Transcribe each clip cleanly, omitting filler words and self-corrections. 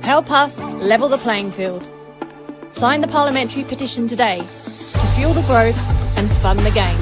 Help us level the playing field. Sign the parliamentary petition today to fuel the growth and fund the game.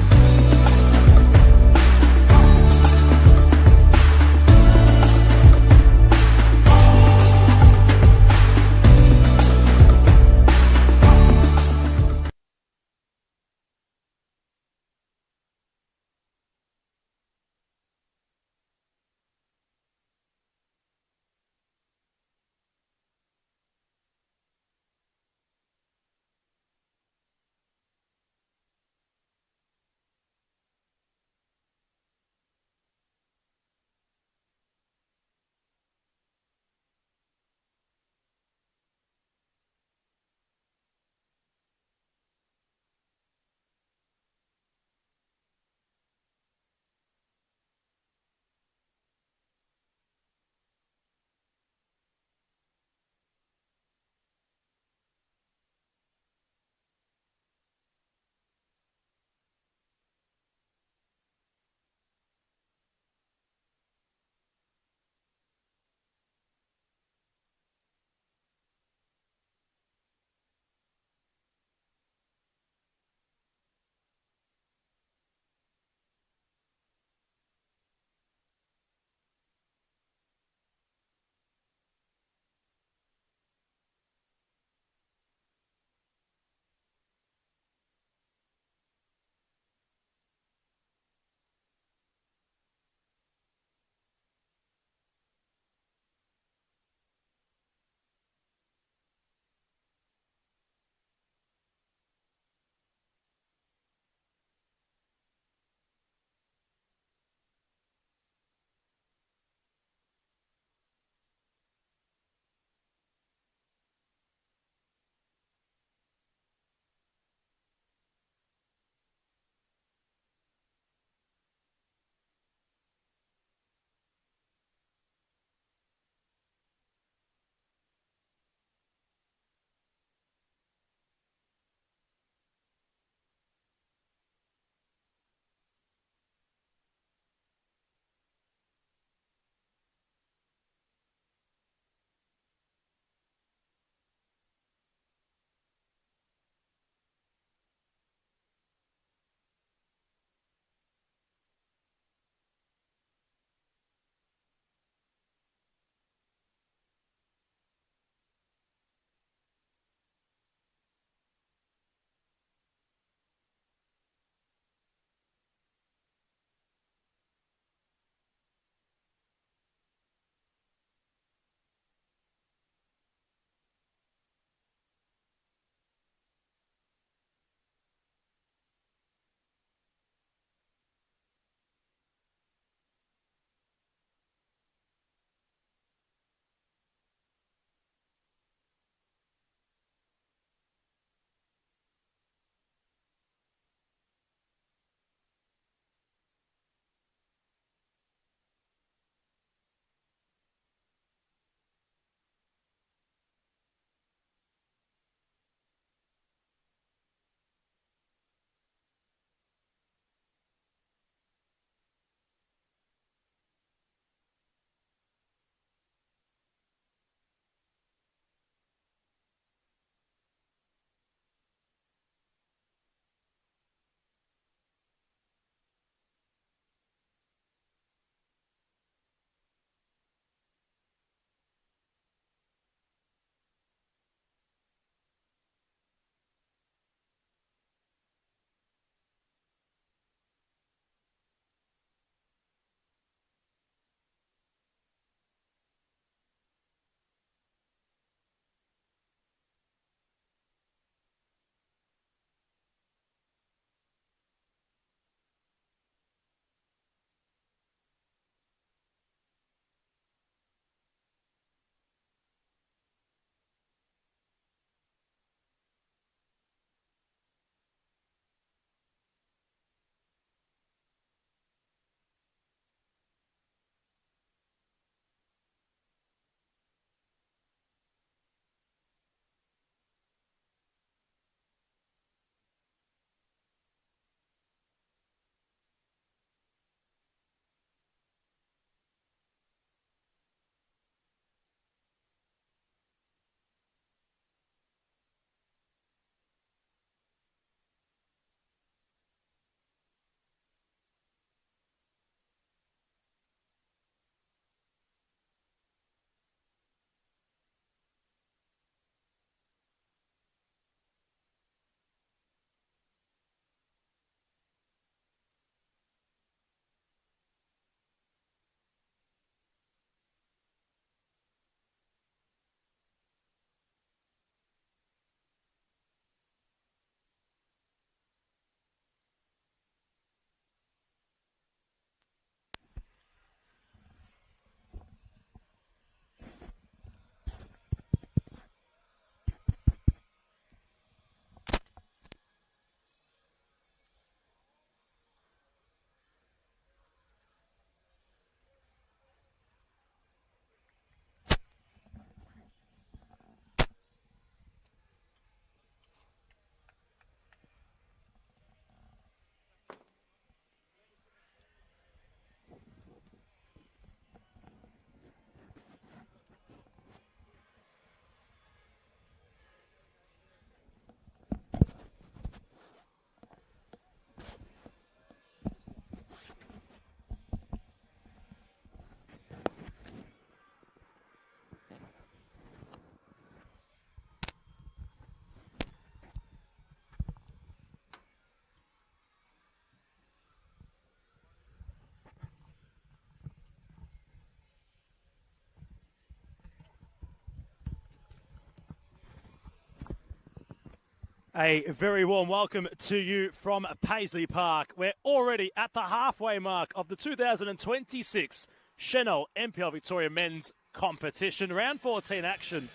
A very warm welcome to you from Paisley Park. We're already at the halfway mark of the 2026 Senol NPL Victoria Men's Competition. Round 14 action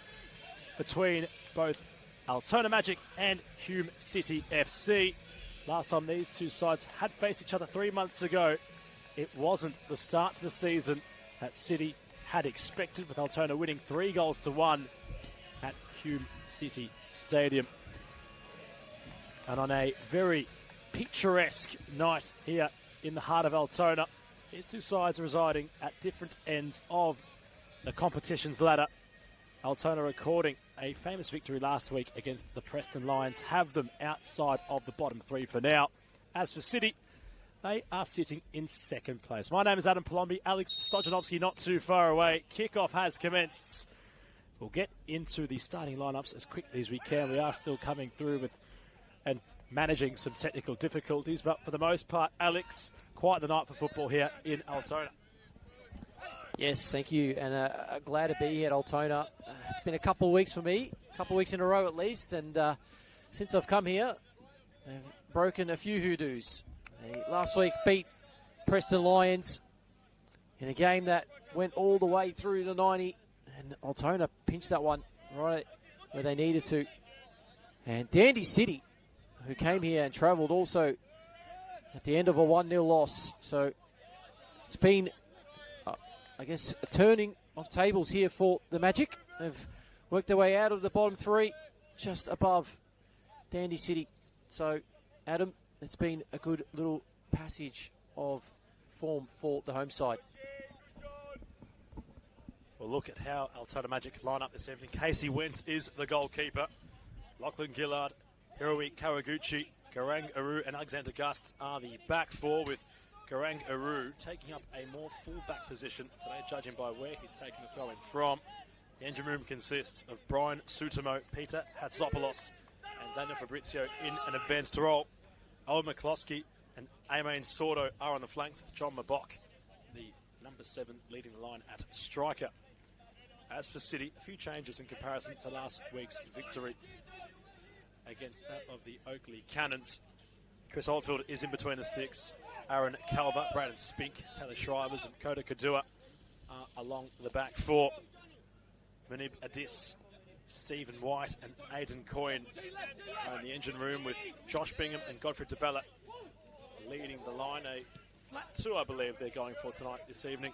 between both Altona Magic and Hume City FC. Last time these two sides had faced each other 3 months ago, it wasn't the start to the season that City had expected, with Altona winning 3-1 at Hume City Stadium. And on a very picturesque night here in the heart of Altona, these two sides residing at different ends of the competition's ladder. Altona recording a famous victory last week against the Preston Lions, have them outside of the bottom three for now. As for City, they are sitting in second place. My name is Adam Palombi, Alex Stojanovski not too far away. Kickoff has commenced. We'll get into the starting lineups as quickly as we can. We are still coming through with and managing some technical difficulties, but for the most part, Alex, quite the night for football here in Altona. Yes, thank you, and glad to be here at Altona. It's been a couple of weeks for me, a couple of weeks in a row at least, and since I've come here, they've broken a few hoodoos. They last week beat Preston Lions in a game that went all the way through to 90, and Altona pinched that one right where they needed to. And Dandy City, who came here and travelled also at the end of a 1-0 loss. So it's been, I guess, a turning of tables here for the Magic. They've worked their way out of the bottom three, just above Dandy City. So, Adam, it's been a good little passage of form for the home side. We'll look at how Altona Magic line up this evening. Casey Went is the goalkeeper. Lachlan Gillard, Hiroe Kawaguchi, Garang Aru and Alexander Gust are the back four, with Garang Aru taking up a more full-back position today, judging by where he's taken the throw-in from. The engine room consists of Brian Sutamo, Peter Hatzopoulos and Daniel Fabrizio in an advanced role. Owen McCloskey and Aimane Sordo are on the flanks, with John Mabok, the number 7, leading the line at striker. As for City, a few changes in comparison to last week's victory against that of the Oakley Cannons. Chris Oldfield is in between the sticks. Aaron Calver, Braden Spink, Taylor Shrivers and Kota Kadua are along the back four. Munib Addis, Stephen White and Aidan Coyne are in the engine room, with Josh Bingham and Godfrey DeBella leading the line. A flat 2, I believe, they're going for tonight this evening.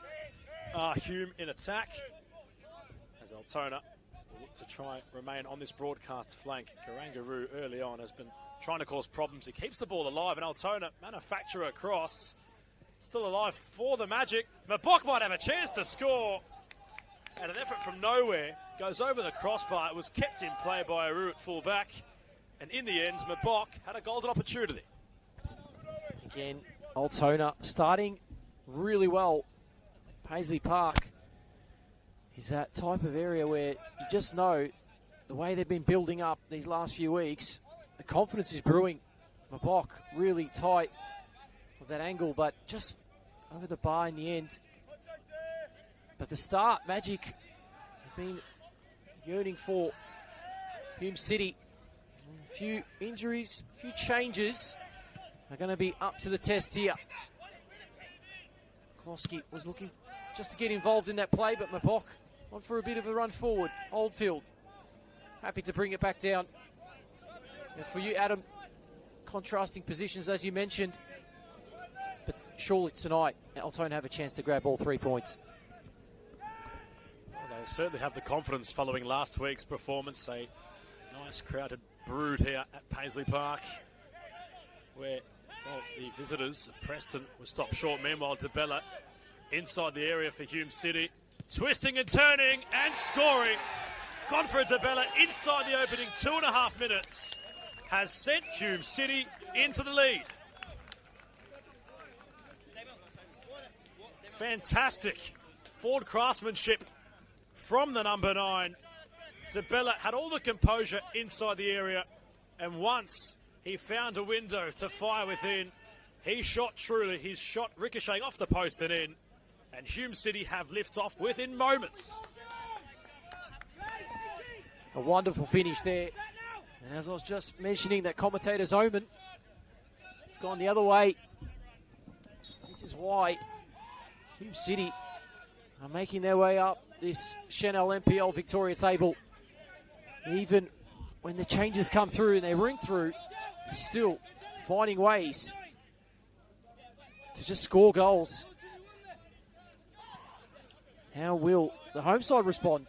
Hume in attack, as Altona will look to try remain on this broadcast flank. Garangaroo early on has been trying to cause problems. He keeps the ball alive, and Altona manufacture a cross. Still alive for the Magic. Mabok might have a chance to score. And an effort from nowhere goes over the crossbar. It was kept in play by Aru at full-back. And in the end, Mabok had a golden opportunity. Again, Altona starting really well. Paisley Park is that type of area where you just know the way they've been building up these last few weeks, the confidence is brewing. Mabok really tight with that angle, but just over the bar in the end. But the start, Magic have been yearning for. Hume City, a few injuries, a few changes are going to be up to the test here. Kloski was looking just to get involved in that play, but Mabok on for a bit of a run forward. Oldfield happy to bring it back down. And for you, Adam, contrasting positions as you mentioned, but surely tonight Altona have a chance to grab all 3 points. Well, they'll certainly have the confidence following last week's performance. A nice crowded brood here at Paisley Park, where the visitors of Preston were stopped short. Meanwhile, DeBella inside the area for Hume City, twisting and turning and scoring. Godfrey DeBella inside the opening 2.5 minutes has sent Hume City into the lead. Fantastic forward craftsmanship from the number 9. DeBella had all the composure inside the area, and once he found a window to fire within, he shot truly. His shot ricocheting off the post and in, and Hume City have lift off within moments. A wonderful finish there And as I was just mentioning, that commentator's omen, it's gone the other way. This is why Hume City are making their way up this Senol NPL Victoria table. Even when the changes come through and they ring through, they're still finding ways to just score goals. How will the home side respond?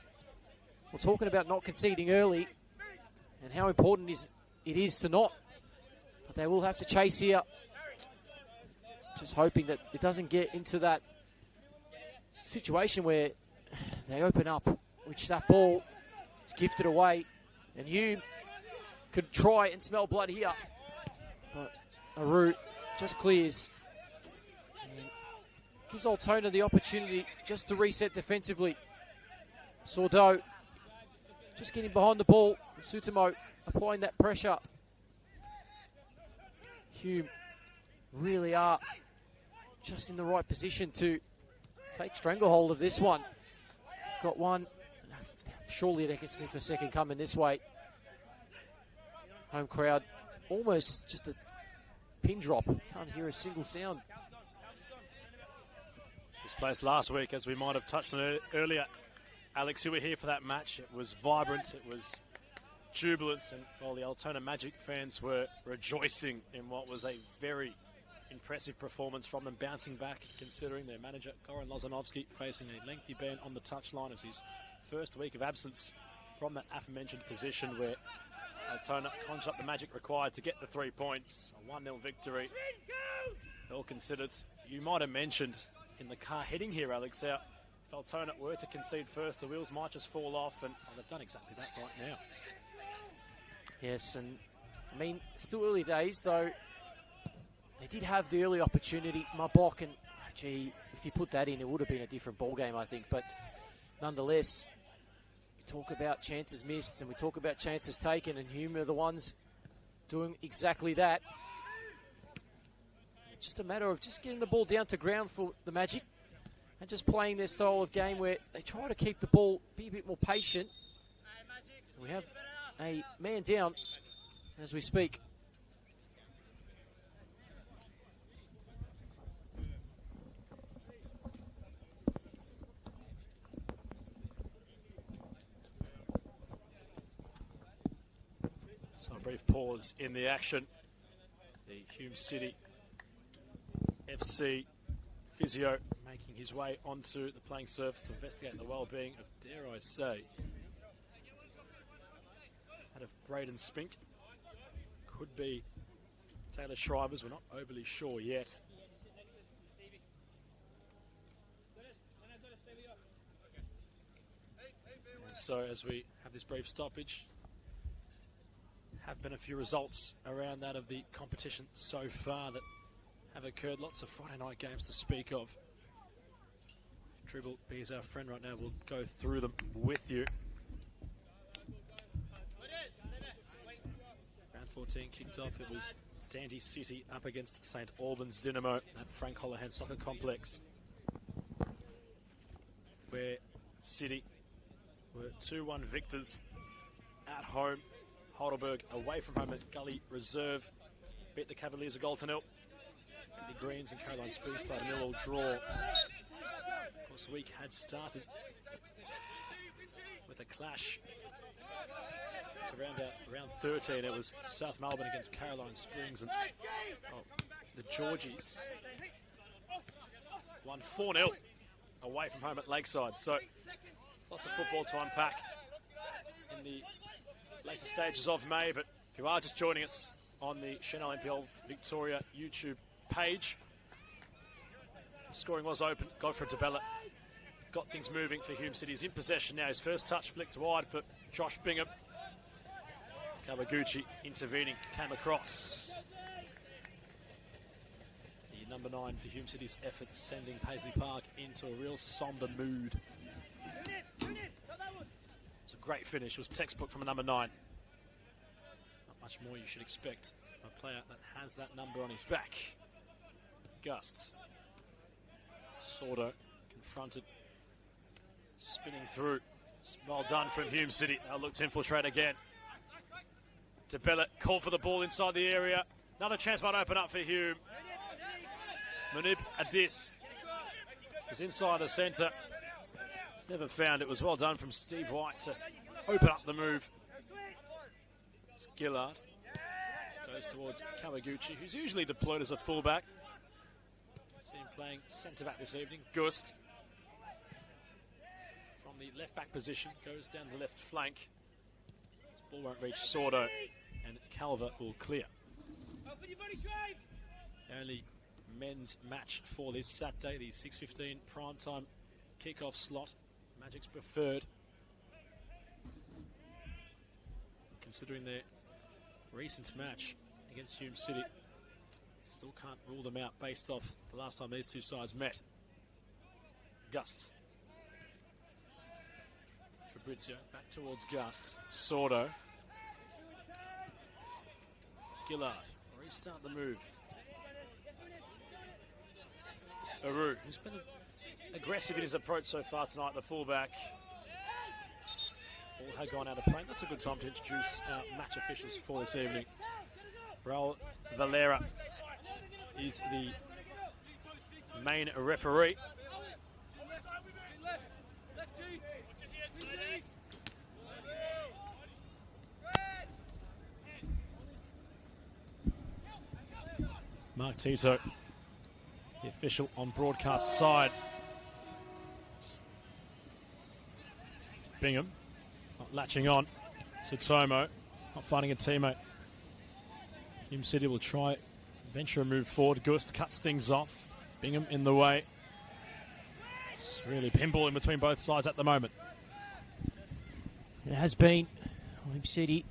We're talking about not conceding early and how important it is to not. But they will have to chase here. Just hoping that it doesn't get into that situation where they open up, which that ball is gifted away. And Hume could try and smell blood here. But Aru just clears. And gives Altona the opportunity just to reset defensively. Sordo just getting behind the ball. Sutomo applying that pressure. Hume really are just in the right position to take stranglehold of this one. Got one. Surely they can sniff a second coming this way. Home crowd almost just a pin drop. Can't hear a single sound. This place last week, as we might have touched on earlier, Alex, you were here for that match. It was vibrant, it was jubilant, and all the Altona Magic fans were rejoicing in what was a very impressive performance from them, bouncing back, considering their manager, Goran Lozanovsky, facing a lengthy ban on the touchline of his first week of absence from that aforementioned position where Altona conjured up the magic required to get the 3 points. A 1-0 victory. All considered. You might have mentioned in the car heading here, Alex, how if Altona were to concede first, the wheels might just fall off, and they've done exactly that right now. Yes, and I mean, still early days, though. They did have the early opportunity. Mabok, and gee, if you put that in, it would have been a different ball game, I think. But nonetheless, we talk about chances missed and we talk about chances taken, and Hume are the ones doing exactly that. It's just a matter of just getting the ball down to ground for the Magic and just playing their style of game where they try to keep the ball, be a bit more patient. We have a man down as we speak. So a brief pause in the action. The Hume City FC physio making his way onto the playing surface to investigate the well-being of, dare I say, that of Braden Spink. Could be Taylor Shrivers, we're not overly sure yet. And so as we have this brief stoppage, have been a few results around that of the competition so far that have occurred. Lots of Friday night games to speak of. Dribble is our friend right now. We'll go through them with you. Round 14 kicked off. It was Dandy City up against St Albans Dynamo at Frank Holohan Soccer Complex, where City were 2-1 victors at home. Heidelberg away from home at Gully Reserve beat the Cavaliers a goal to nil. And the Greens and Caroline Springs played a 0-0 draw. Of course, the week had started with a clash to round out round 13. It was South Melbourne against Caroline Springs, and the Georgies won 4-0 away from home at Lakeside. So lots of football to unpack in the later stages of May, but if you are just joining us on the Senol NPL Victoria YouTube page, the scoring was open. Godfrey Tabella got things moving for Hume City. He's in possession now. His first touch flicked wide for Josh Bingham. Kawaguchi intervening, came across. The number 9 for Hume City's effort, sending Paisley Park into a real sombre mood. It's a great finish. It was textbook from a number 9. Not much more you should expect from a player that has that number on his back. Gus. Sordo confronted. Spinning through. Well done from Hume City. They'll look to infiltrate again. DeBella call for the ball inside the area. Another chance might open up for Hume. Munib Adis was inside the centre. He's never found it. Was well done from Steve White to open up the move. It's Gillard. Goes towards Kawaguchi, who's usually deployed as a fullback. See him playing centre-back this evening. Gust. From the left-back position, goes down the left flank. This ball won't reach Sordo, and Calver will clear. Only men's match for this Saturday, the 6:15 primetime kickoff slot. Magic's preferred, considering their recent match against Hume City. Still can't rule them out based off the last time these two sides met. Gust. Fabrizio back towards Gust. Sordo. Gillard. Restart the move. Aru, who's been aggressive in his approach so far tonight, the fullback. Ball had gone out of play. That's a good time to introduce our match officials for this evening. Raul Valera is the main referee. Mark Tito, the official on broadcast side. Bingham not latching on. Sutomo not finding a teammate. Hume City will try venture a move forward. Gust cuts things off. Bingham in the way. It's really pinball in between both sides at the moment. It has been. Hume City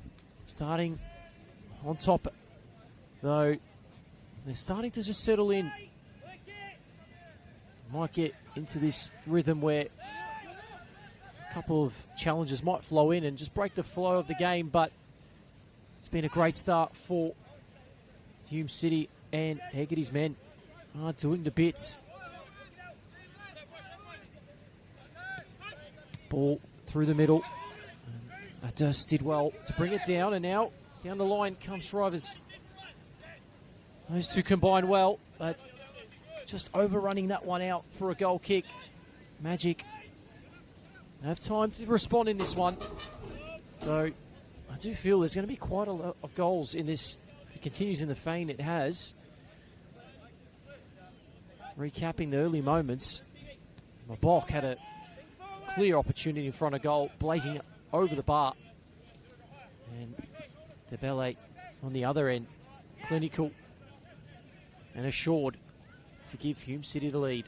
starting on top, though they're starting to just settle in. Might get into this rhythm where a couple of challenges might flow in and just break the flow of the game, but it's been a great start for Hume City, and Hegarty's men are doing the bits. Ball through the middle. Adus did well to bring it down, and now down the line comes Shriver's. Those two combine well, but just overrunning that one out for a goal kick. Magic have time to respond in this one. So I do feel there's going to be quite a lot of goals in this. If it continues in the vein it has. Recapping the early moments, Mabok had a clear opportunity in front of goal, blazing over the bar. And DeBelle on the other end, clinical and assured to give Hume City the lead.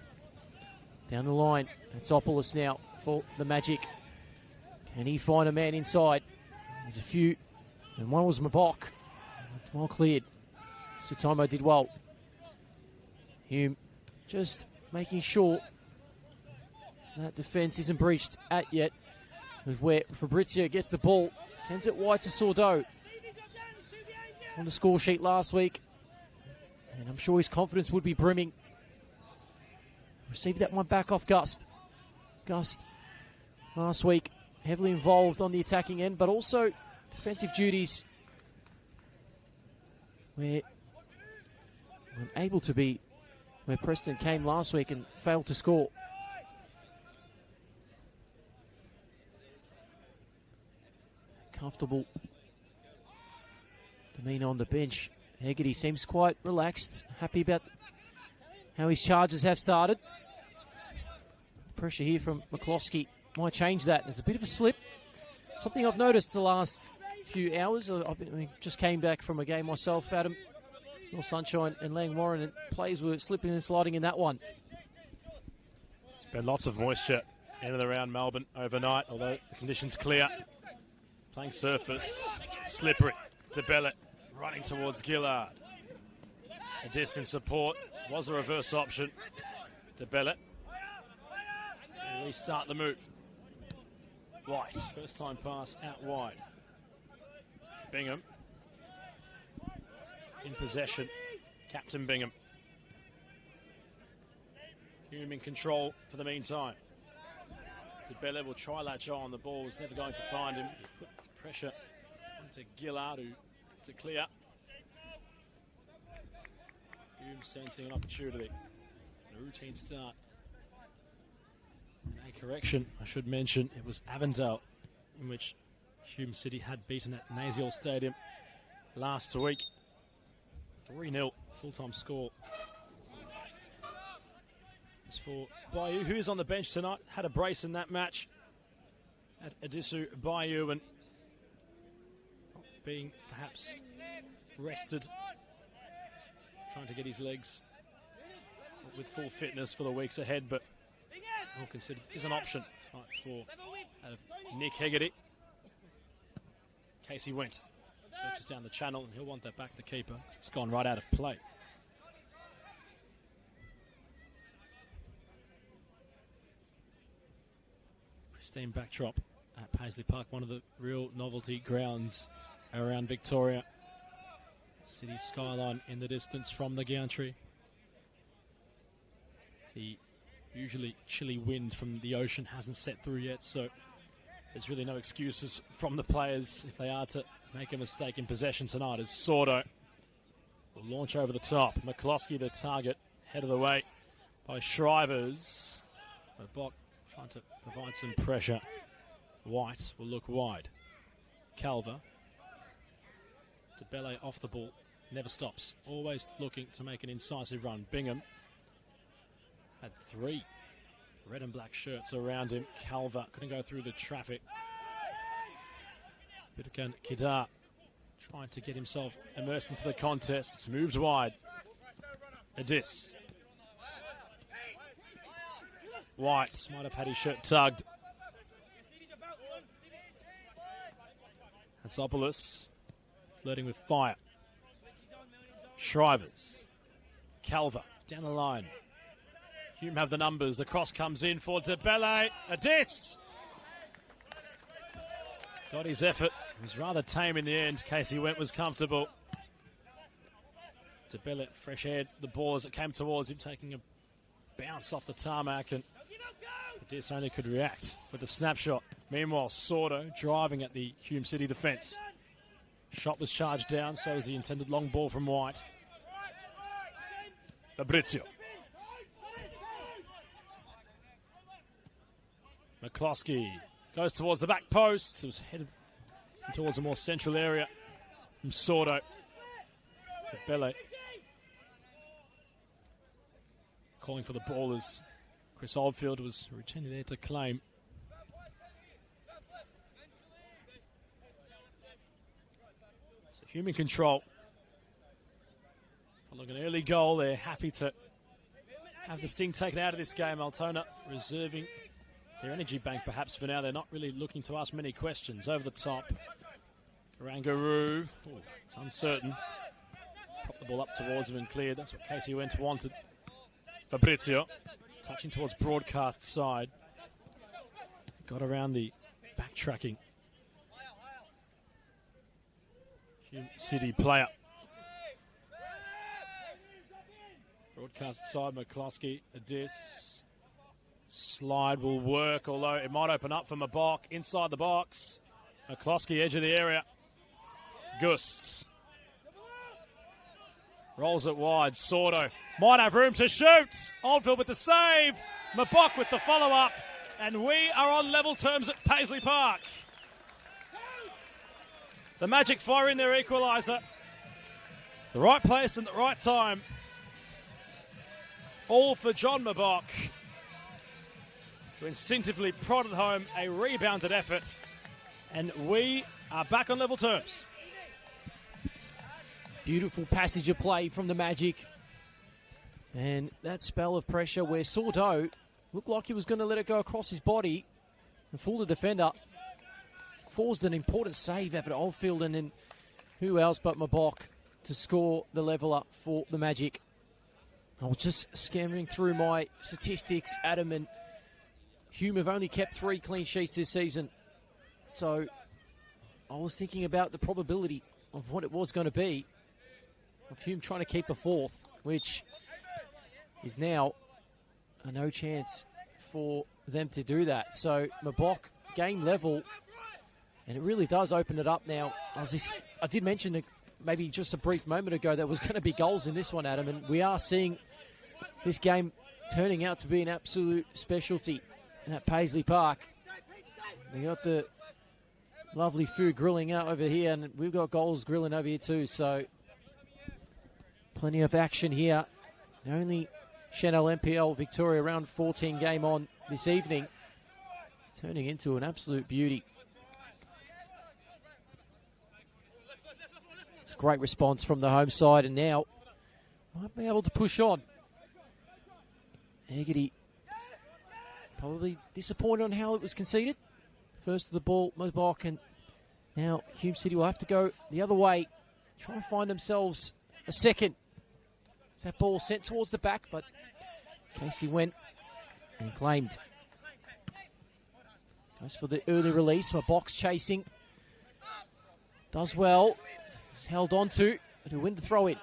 Down the line, it's Opolis now for the Magic. Can he find a man inside? There's a few, and one was Mabok. Well cleared. Sutomo did well. Hume just making sure that defence isn't breached at yet. With where Fabrizio gets the ball, sends it wide to Sordo. On the score sheet last week, and I'm sure his confidence would be brimming. Received that one back off Gust. Gust last week heavily involved on the attacking end, but also defensive duties where unable to be where Preston came last week and failed to score. Comfortable demeanor on the bench. Hegarty seems quite relaxed, happy about how his charges have started. Pressure here from McCloskey might change that. There's a bit of a slip. Something I've noticed the last few hours. I just came back from a game myself, Adam, North Sunshine and Lang Warren, and players were slipping and sliding in that one. There's been lots of moisture in and around Melbourne overnight, although the conditions clear. Playing surface, slippery. DeBelle running towards Gillard. A distance support was a reverse option. DeBelle. Restart the move. White, first time pass out wide. Bingham. In possession, Captain Bingham. Hume in control for the meantime. DeBelle will try latch on. The ball was never going to find him. He put pressure onto Gillard, who to clear. Hume sensing an opportunity. A routine start. And a correction, I should mention, it was Avondale in which Hume City had beaten at Naziel Stadium last week. 3-0 full-time score. As for Bayou, who is on the bench tonight, had a brace in that match at Adisu Bayou and being perhaps rested, trying to get his legs with full fitness for the weeks ahead, but all considered is an option tonight for out of Nick Hegarty. Casey Went searches down the channel and he'll want that back, the keeper. It's gone right out of play. Pristine backdrop at Paisley Park, one of the real novelty grounds around Victoria. City skyline in the distance from the Gowntry. The usually chilly wind from the ocean hasn't set through yet, so there's really no excuses from the players if they are to make a mistake in possession tonight, as Sordo will launch over the top. McCloskey the target, head of the way by Shrivers. Bok trying to provide some pressure. White will look wide. Calver. DeBelle off the ball, never stops. Always looking to make an incisive run. Bingham had 3 red and black shirts around him. Calver couldn't go through the traffic. Bitakan Kidar trying to get himself immersed into the contest. It's moved wide. Adis. White might have had his shirt tugged. Hatsopoulos flirting with fire. Shrivers. Calver down the line. Hume have the numbers. The cross comes in for DeBelle. Adis. Got his effort. It was rather tame in the end. Casey Went was comfortable. DeBelle fresh aired the ball as it came towards him, taking a bounce off the tarmac, and Adis only could react with a snapshot. Meanwhile, Sordo driving at the Hume City defence. Shot was charged down, so was the intended long ball from White. Fabrizio. McCloskey goes towards the back post. It was headed towards a more central area from Sordo. DeBelle calling for the ball as Chris Oldfield was returning there to claim. So Hume in control. Following an early goal, they're happy to have the sting taken out of this game. Altona reserving their energy bank perhaps for now. They're not really looking to ask many questions. Over the top. Karangaroo. It's uncertain. Pop the ball up towards him and cleared. That's what Casey Wentz wanted. Fabrizio touching towards broadcast side. Got around the backtracking Hume City player. Broadcast side, McCloskey, Adis. Slide will work, although it might open up for Mabok inside the box. McCloskey, edge of the area. Gust. Rolls it wide. Sordo might have room to shoot. Oldfield with the save. Mabok with the follow-up. And we are on level terms at Paisley Park. The Magic fire in their equaliser. The right place and the right time. All for John Mabok, who instinctively prodded home a rebounded effort. And we are back on level terms. Beautiful passage of play from the Magic. And that spell of pressure where Sordo looked like he was going to let it go across his body and fool the defender. Forced an important save effort at Oldfield, and then who else but Mabok to score the level up for the Magic. I was just scamming through my statistics, Adam, and Hume have only kept 3 clean sheets this season. So I was thinking about the probability of what it was going to be of Hume trying to keep a 4th, which is now a no chance for them to do that. So Mabok, game level, and it really does open it up now. I did mention that maybe just a brief moment ago there was going to be goals in this one, Adam, and we are seeing this game turning out to be an absolute specialty at Paisley Park. We got the lovely food grilling out over here, and we've got goals grilling over here too, so plenty of action here. The only Senol NPL Victoria round 14 game on this evening. It's turning into an absolute beauty. It's a great response from the home side, and now might be able to push on. Eggity probably disappointed on how it was conceded. First to the ball, Mobok, and now Hume City will have to go the other way, try and find themselves a second. That ball sent towards the back, but Casey went and claimed. Goes for the early release. Mobok's chasing. Does well. He's held on to, but he'll win the throw in.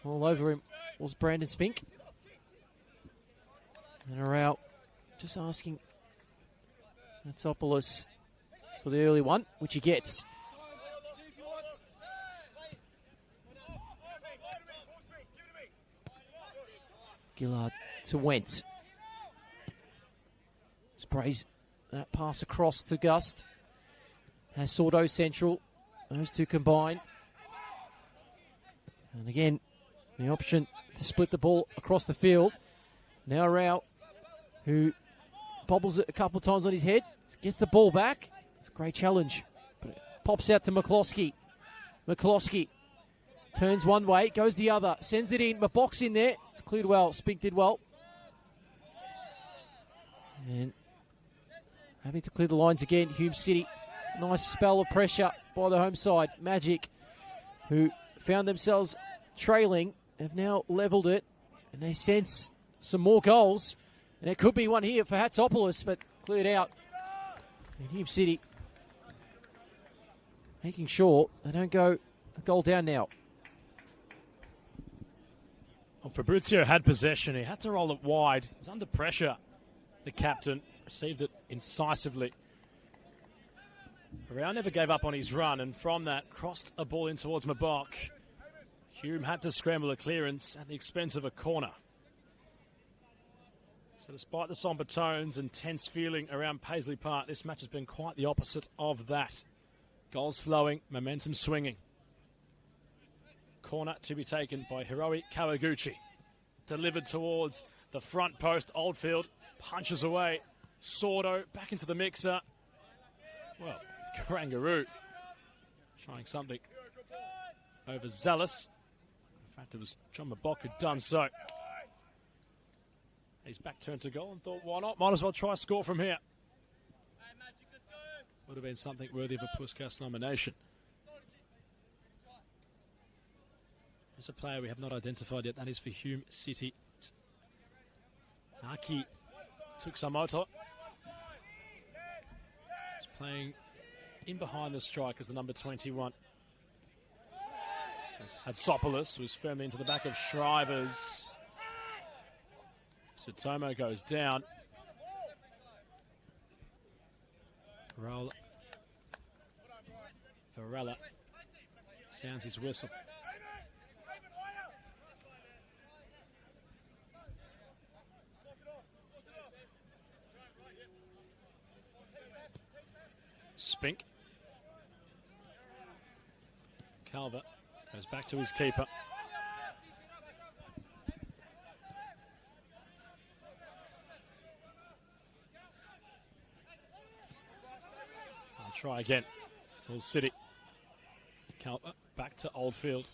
All over him was Brandon Spink. And Arau just asking Natsopoulos for the early one, which he gets. Gillard to Wentz. Sprays that pass across to Gust. Has Sordo central. Those two combine. And again, the option to split the ball across the field. Now Rao, who bobbles it a couple of times on his head, gets the ball back. It's a great challenge. But it pops out to McCloskey. McCloskey turns one way, goes the other, sends it in, Mabok's in there. It's cleared well, Spink did well. And having to clear the lines again, Hume City. Nice spell of pressure by the home side. Magic, who found themselves trailing, have now levelled it, and they sense some more goals. And it could be one here for Hatsopoulos, but cleared out. And Hume City making sure they don't go a goal down now. Well, Fabrizio had possession. He had to roll it wide. He was under pressure. The captain received it incisively. Rao never gave up on his run, and from that, crossed a ball in towards Mabok. Hume had to scramble a clearance at the expense of a corner. So despite the somber tones and tense feeling around Paisley Park, this match has been quite the opposite of that. Goals flowing, momentum swinging. Corner to be taken by Hiroi Kawaguchi. Delivered towards the front post. Oldfield punches away. Sordo back into the mixer. Well, Karangaroo trying something overzealous. In fact, it was John Mabok who'd done so. He's back turned to goal and thought, why not? Might as well try a score from here. Would have been something worthy of a Puskas nomination. There's a player we have not identified yet. That is for Hume City. Aki Tsukamoto. He's playing in behind the strike as the number 21. Hatsopoulos was firmly into the back of Shrivers. Sutomo goes down. Varela sounds his whistle. Spink. Calver goes back to his keeper. I'll try again. Hull City. Calver back to Oldfield.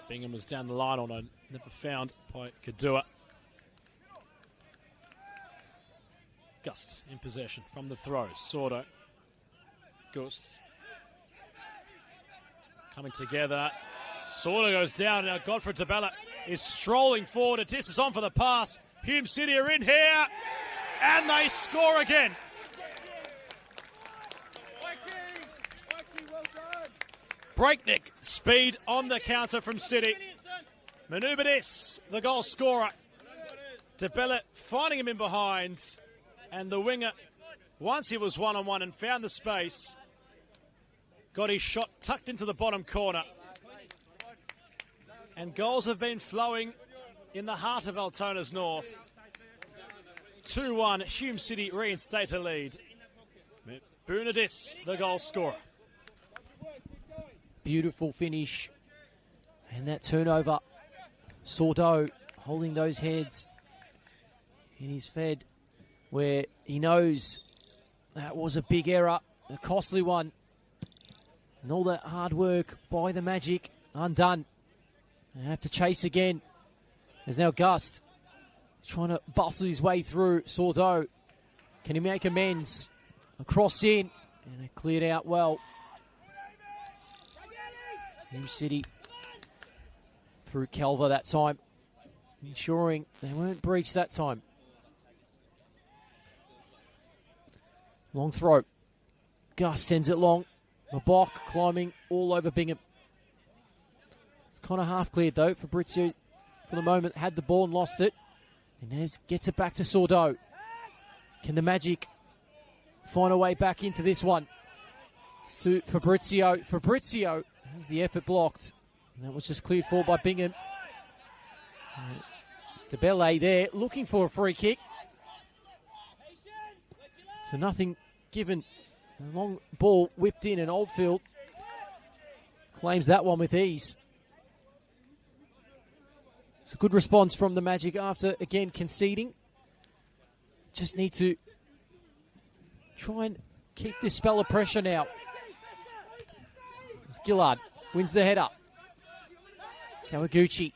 Bingham was down the line on a never found by Kadua. Gust in possession from the throw. Sordo. Gust. Coming together. Sordo goes down. Now Godfrey Tabella is strolling forward. Atis is on for the pass. Hume City are in here. And they score again. Breakneck speed on the counter from City. Manubadis, the goal scorer. Tabella finding him in behind. And the winger, once he was one-on-one and found the space, got his shot tucked into the bottom corner. And goals have been flowing in the heart of Altona's north. 2-1, Hume City reinstate a lead. Bunadis, the goal scorer. Beautiful finish. And that turnover. Sordo holding those heads. And he's fed where he knows that was a big error, a costly one. And all that hard work by the Magic undone. They have to chase again. There's now Gust trying to bustle his way through. Sordo, can he make amends? A cross in, and it cleared out well. Hume City through Calver that time, ensuring they weren't breached that time. Long throw. Gus sends it long. Mabok climbing all over Bingham. It's kind of half cleared though. Fabrizio, for the moment, had the ball and lost it. Inez gets it back to Sordo. Can the Magic find a way back into this one? It's to Fabrizio. Fabrizio has the effort blocked. And that was just cleared for by Bingham. DeBelle there looking for a free kick. So nothing given. A long ball whipped in, and Oldfield claims that one with ease. It's a good response from the Magic after, again, conceding. Just need to try and keep this spell of pressure now. As Gillard wins the header. Kawaguchi.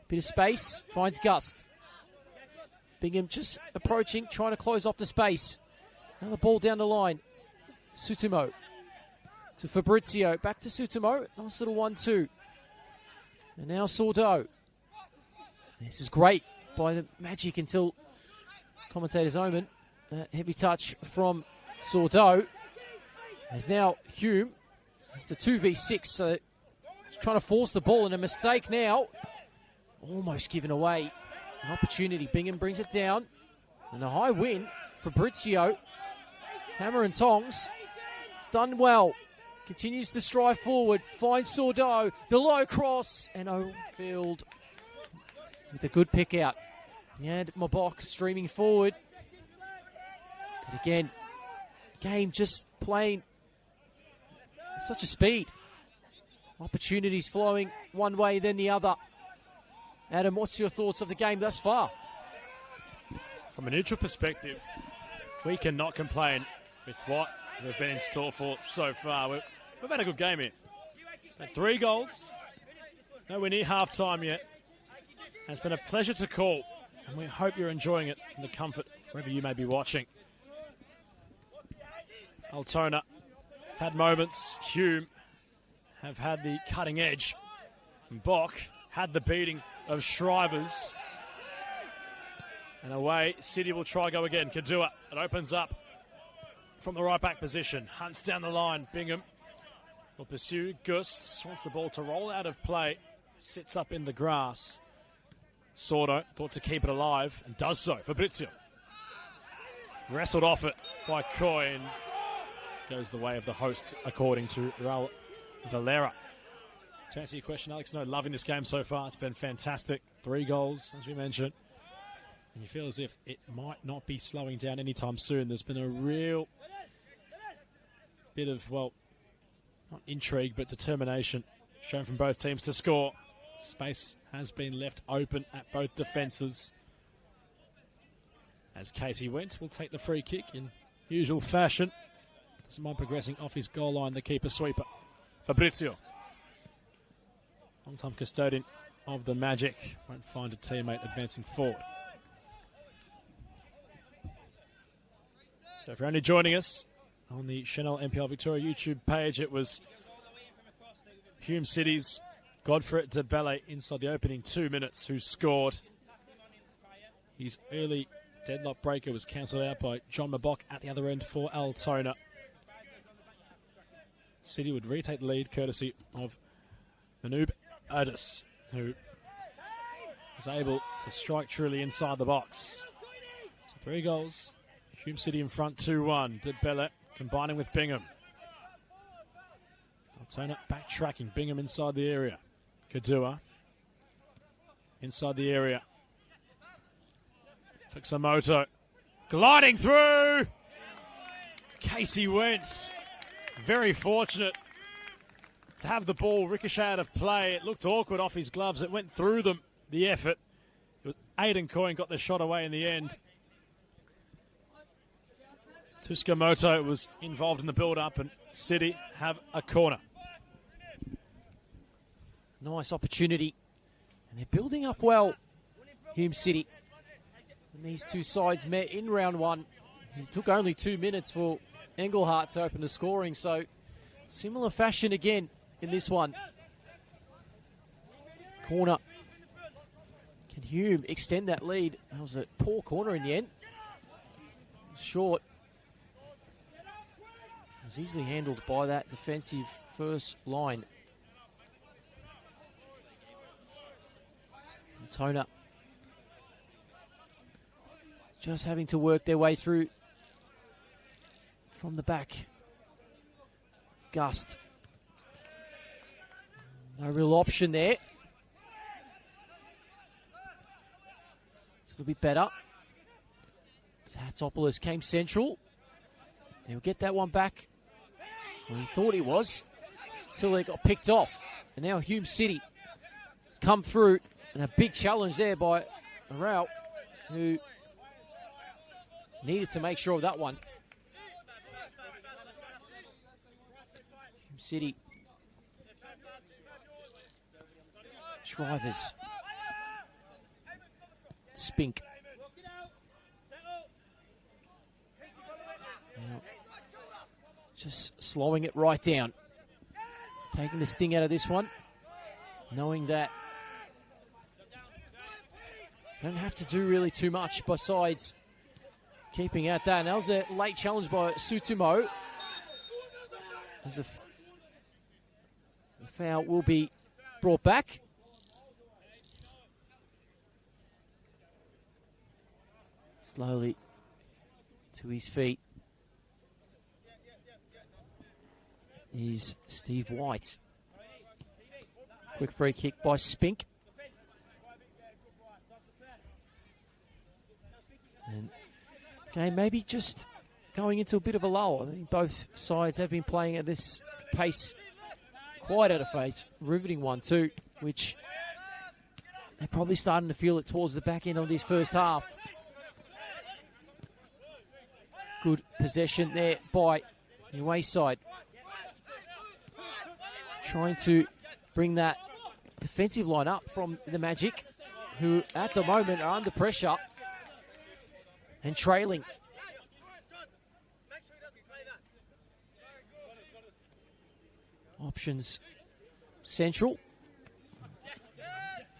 Bit of space, finds Gust. Bingham just approaching, trying to close off the space. Now the ball down the line. Sutumo to Fabrizio. Back to Sutumo. Nice little 1-2. And now Sordo. This is great by the Magic until commentator's omen. Heavy touch from Sordo. There's now Hume. It's a 2v6, so he's trying to force the ball, and a mistake now. Almost given away. An opportunity. Bingham brings it down. And a high win. Fabrizio. Hammer and tongs. It's done well. Continues to strive forward. Finds Sordo. The low cross. And Oldfield with a good pick out. And Mabok streaming forward. And again, game just playing at such a speed. Opportunities flowing one way, then the other. Adam, what's your thoughts of the game thus far? From a neutral perspective, we cannot complain with what we've been in store for so far. We've had a good game here. Had 3 goals. Nowhere near half-time yet. And it's been a pleasure to call, and we hope you're enjoying it in the comfort wherever you may be watching. Altona have had moments. Hume have had the cutting edge. And Bock had the beating of Shrivers. And away, City will try go again. Kadua, it opens up from the right back position. Hunts down the line. Bingham will pursue. Gusts wants the ball to roll out of play. Sits up in the grass. Sordo thought to keep it alive and does so. Fabrizio wrestled off it by Coy and goes the way of the hosts, according to Raul Valera. To answer your question, Alex, no, loving this game so far. It's been fantastic. 3 goals, as we mentioned. And you feel as if it might not be slowing down anytime soon. There's been a real bit of, well, not intrigue, but determination shown from both teams to score. Space has been left open at both defences. As Casey Wentz will take the free kick in usual fashion. Doesn't mind progressing off his goal line, the keeper sweeper. Fabrizio. Long-time custodian of the Magic. Won't find a teammate advancing forward. So if you're only joining us on the Senol NPL Victoria YouTube page, it was Hume City's Godfrey DeBelle inside the opening 2 minutes who scored. His early deadlock breaker was cancelled out by John Mabok at the other end for Altona. City would retake the lead courtesy of Manub Otis, who was able to strike truly inside the box. So 3 goals. Hume City in front 2-1. DeBelle combining with Bingham. Altona backtracking. Bingham inside the area. Kadua inside the area. Tsukamoto gliding through. Casey Wentz very fortunate to have the ball ricochet out of play. It looked awkward off his gloves. It went through them, the effort. It was Aiden Coyne got the shot away in the end. Tsukamoto was involved in the build-up, and City have a corner. Nice opportunity. And they're building up well, Hume City. And these two sides met in round one. It took only 2 minutes for Engelhardt to open the scoring, so similar fashion again in this one. Corner. Can Hume extend that lead? That was a poor corner in the end. Short. It was easily handled by that defensive first line. Altona just having to work their way through from the back. Gust. No real option there. It's a little bit better. Hatsopoulos came central. He'll get that one back. Well, he thought he was, until they got picked off. And now Hume City come through, and a big challenge there by Arau, who needed to make sure of that one. Hume City. Shrivers. Spink. Now, just slowing it right down. Taking the sting out of this one. Knowing that don't have to do really too much besides keeping at that. And that was a late challenge by Sutumo. As the foul will be brought back. Slowly to his feet is Steve White. Quick free kick by Spink. And okay, maybe just going into a bit of a lull. I think both sides have been playing at this pace quite at a pace. Riveting one too, which they're probably starting to feel it towards the back end of this first half. Good possession there by the away side. Trying to bring that defensive line up from the Magic, who at the moment are under pressure and trailing. Options central.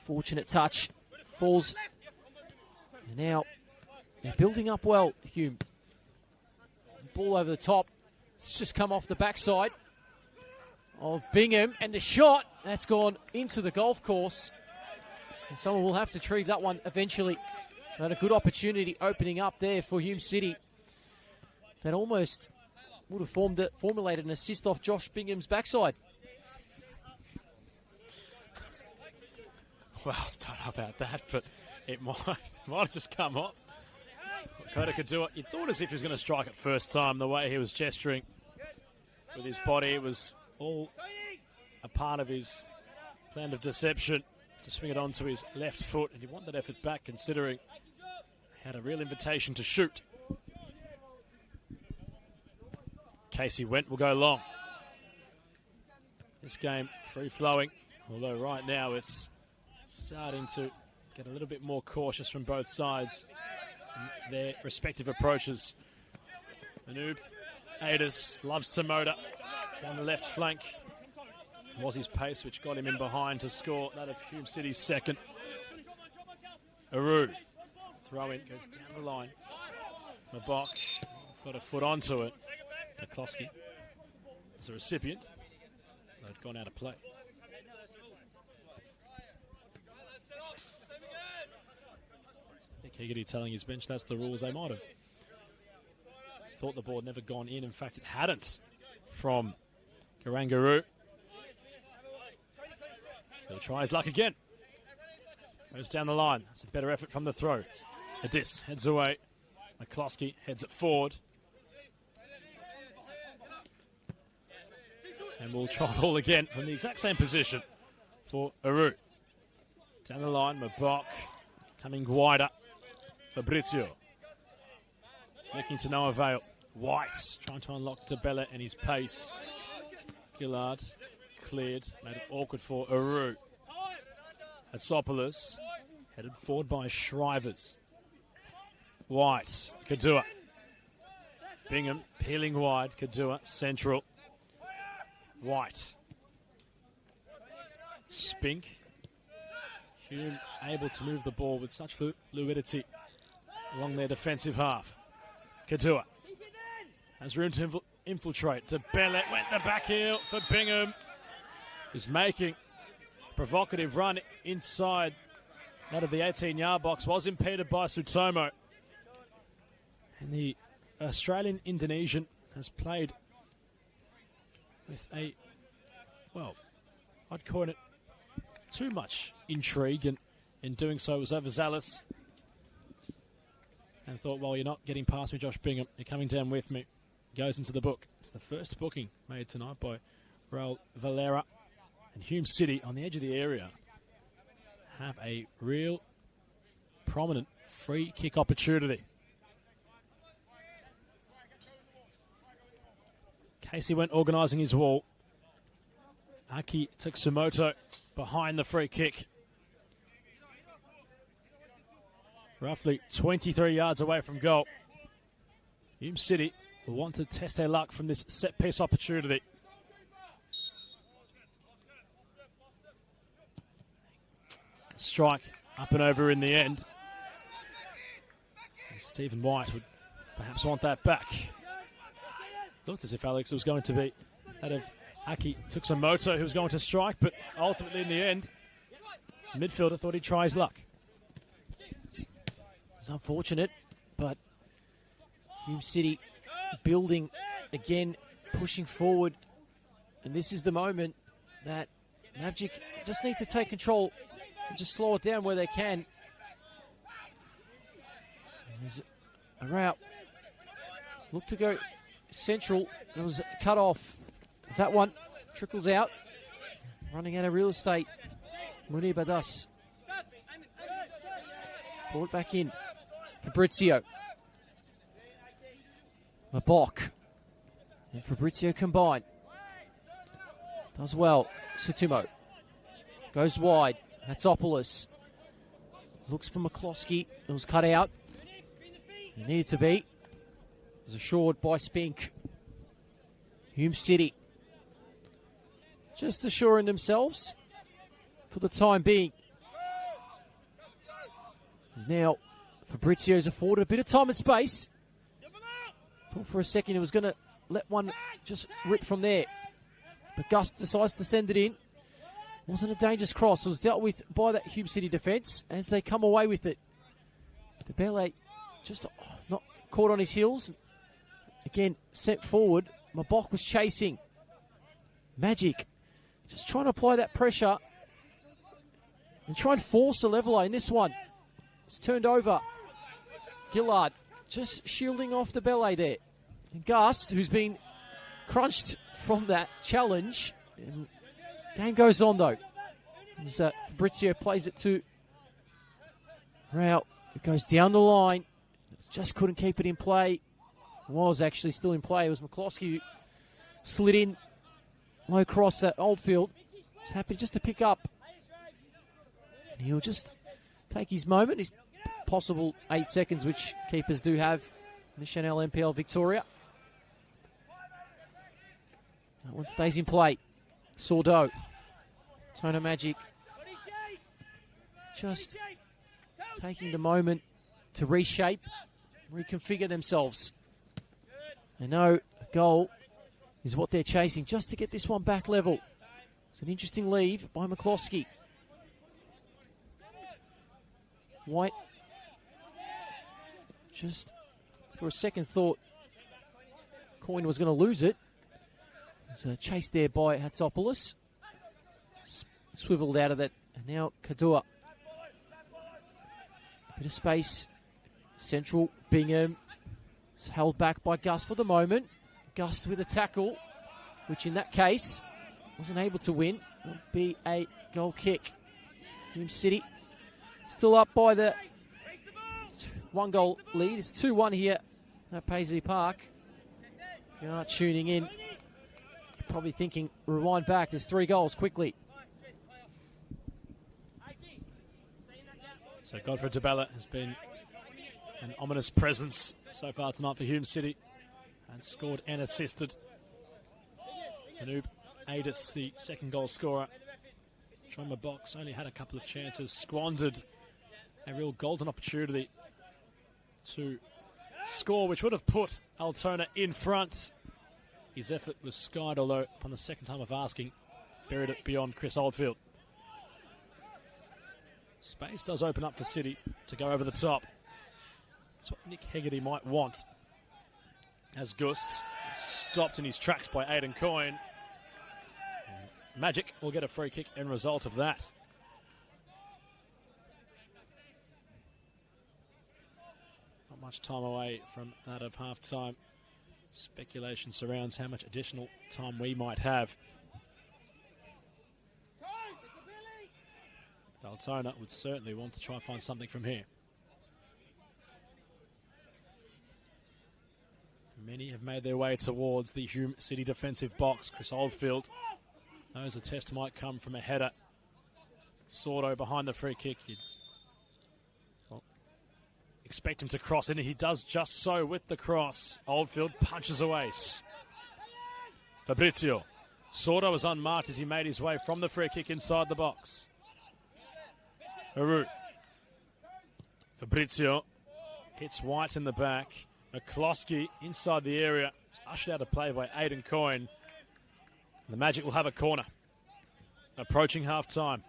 Fortunate touch. Falls. And now they're building up well, Hume. Ball over the top. It's just come off the backside of Bingham. And the shot, that's gone into the golf course. And someone will have to retrieve that one eventually. But a good opportunity opening up there for Hume City. That almost would have formulated an assist off Josh Bingham's backside. Well, don't know about that, but it might have just come off. Kota could do it. You thought as if he was going to strike it first time, the way he was gesturing with his body. It was all a part of his plan of deception to swing it onto his left foot, and you want that effort back considering he had a real invitation to shoot. Casey Went will go long. This game free-flowing, although right now it's starting to get a little bit more cautious from both sides in their respective approaches. Manoob, Adis loves to motor down the left flank. It was his pace which got him in behind to score that of Hume City's second. Aru, throw in, goes down the line. Mabok got a foot onto it. McCloskey as a recipient. They'd gone out of play. Higgity telling his bench that's the rules. They might have thought the ball had never gone in. In fact, it hadn't from Garangaroo. He'll try his luck again. Goes down the line. That's a better effort from the throw. Adis heads away. McCloskey heads it forward. And we'll try it all again from the exact same position for Aru. Down the line, Mabok coming wider. Fabrizio. Flicking to no avail. White trying to unlock Tabella and his pace. Gillard cleared. Made it awkward for Aru. Hatsopoulos headed forward by Shrivers. White. Kadua. Bingham peeling wide. Kadua central. White. Spink. Hume able to move the ball with such fluidity along their defensive half. Kadua has room to infiltrate. To Bellet went the back heel for Bingham, who's making a provocative run inside out of the 18-yard box. Was impeded by Sutomo. And the Australian-Indonesian has played with a, well, I'd call it too much intrigue, and in doing so was overzealous. And thought, well, you're not getting past me, Josh Bingham. You're coming down with me. Goes into the book. It's the first booking made tonight by Raul Valera. And Hume City, on the edge of the area, have a real prominent free kick opportunity. Casey went organising his wall. Aki Tsumoto behind the free kick. Roughly 23 yards away from goal. Hume City will want to test their luck from this set-piece opportunity. Strike up and over in the end. And Stephen White would perhaps want that back. Looked as if Alex was going to be that of Aki Tsumoto who was going to strike, but ultimately in the end, the midfielder thought he'd try his luck. It was unfortunate, but Hume City building again, pushing forward, and this is the moment that Magic just need to take control and just slow it down where they can. There's a route. Look to go central. It was cut off. That one trickles out. Running out of real estate. Munir Badas. Brought back in. Fabrizio. Mabok. And Fabrizio combine. Does well. Sutumo. Goes wide. Hatsopoulos. Looks for McCloskey. It was cut out. It needed to be. It was assured by Spink. Hume City. Just assuring themselves for the time being. Now Fabrizio's afforded a bit of time and space. Thought for a second he was going to let one just rip from there. But Gus decides to send it in. Wasn't a dangerous cross. It was dealt with by that Hume City defence as they come away with it. The Bellet just not caught on his heels. Again, sent forward. Mabok was chasing. Magic just trying to apply that pressure and try and force a leveller in this one. It's turned over. Gillard just shielding off the Bellet there. And Gust, who's been crunched from that challenge. And game goes on though. As Fabrizio plays it to Rao. It goes down the line. Just couldn't keep it in play. It was actually still in play. It was McCloskey who slid in low cross that Oldfield. He's happy just to pick up. And he'll just take his moment. His possible 8 seconds, which keepers do have in the Senol NPL Victoria. That one stays in play. Sordo. Altona Magic. Just taking the moment to reshape, reconfigure themselves. They know a goal is what they're chasing, just to get this one back level. It's an interesting leave by McCloskey. White just for a second thought Coyne was going to lose it. There's a chase there by Hatsopoulos. swiveled out of that. And now Kadua. Bit of space. Central Bingham is held back by Gus for the moment. Gus with a tackle, which in that case wasn't able to win. It'll be a goal kick. Hume City still up by the 1 goal lead. It's 2-1 here at Paisley Park. If you are tuning in, you're probably thinking, rewind back, there's 3 goals quickly. So Godfrey Tabella has been an ominous presence so far tonight for Hume City and scored and assisted. Anoop Adis, the second goal scorer. From the box, only had a couple of chances, squandered a real golden opportunity to score, which would have put Altona in front. His effort was skied, although upon the second time of asking, buried it beyond Chris Oldfield. Space does open up for City to go over the top. That's what Nick Hegarty might want. As Gus stopped in his tracks by Aidan Coyne. And Magic will get a free kick in result of that. Not much time away from out of half-time. Speculation surrounds how much additional time we might have. Altona would certainly want to try and find something from here. Many have made their way towards the Hume City defensive box. Chris Oldfield knows a test might come from a header. Sordo behind the free kick. You'd expect him to cross it, and he does just so with the cross. Oldfield punches away. Fabrizio. Sordo was unmarked as he made his way from the free kick inside the box. Aru. Fabrizio hits White in the back. McCloskey inside the area. Ushered out of play by Aidan Coyne. The Magic will have a corner. Approaching half-time.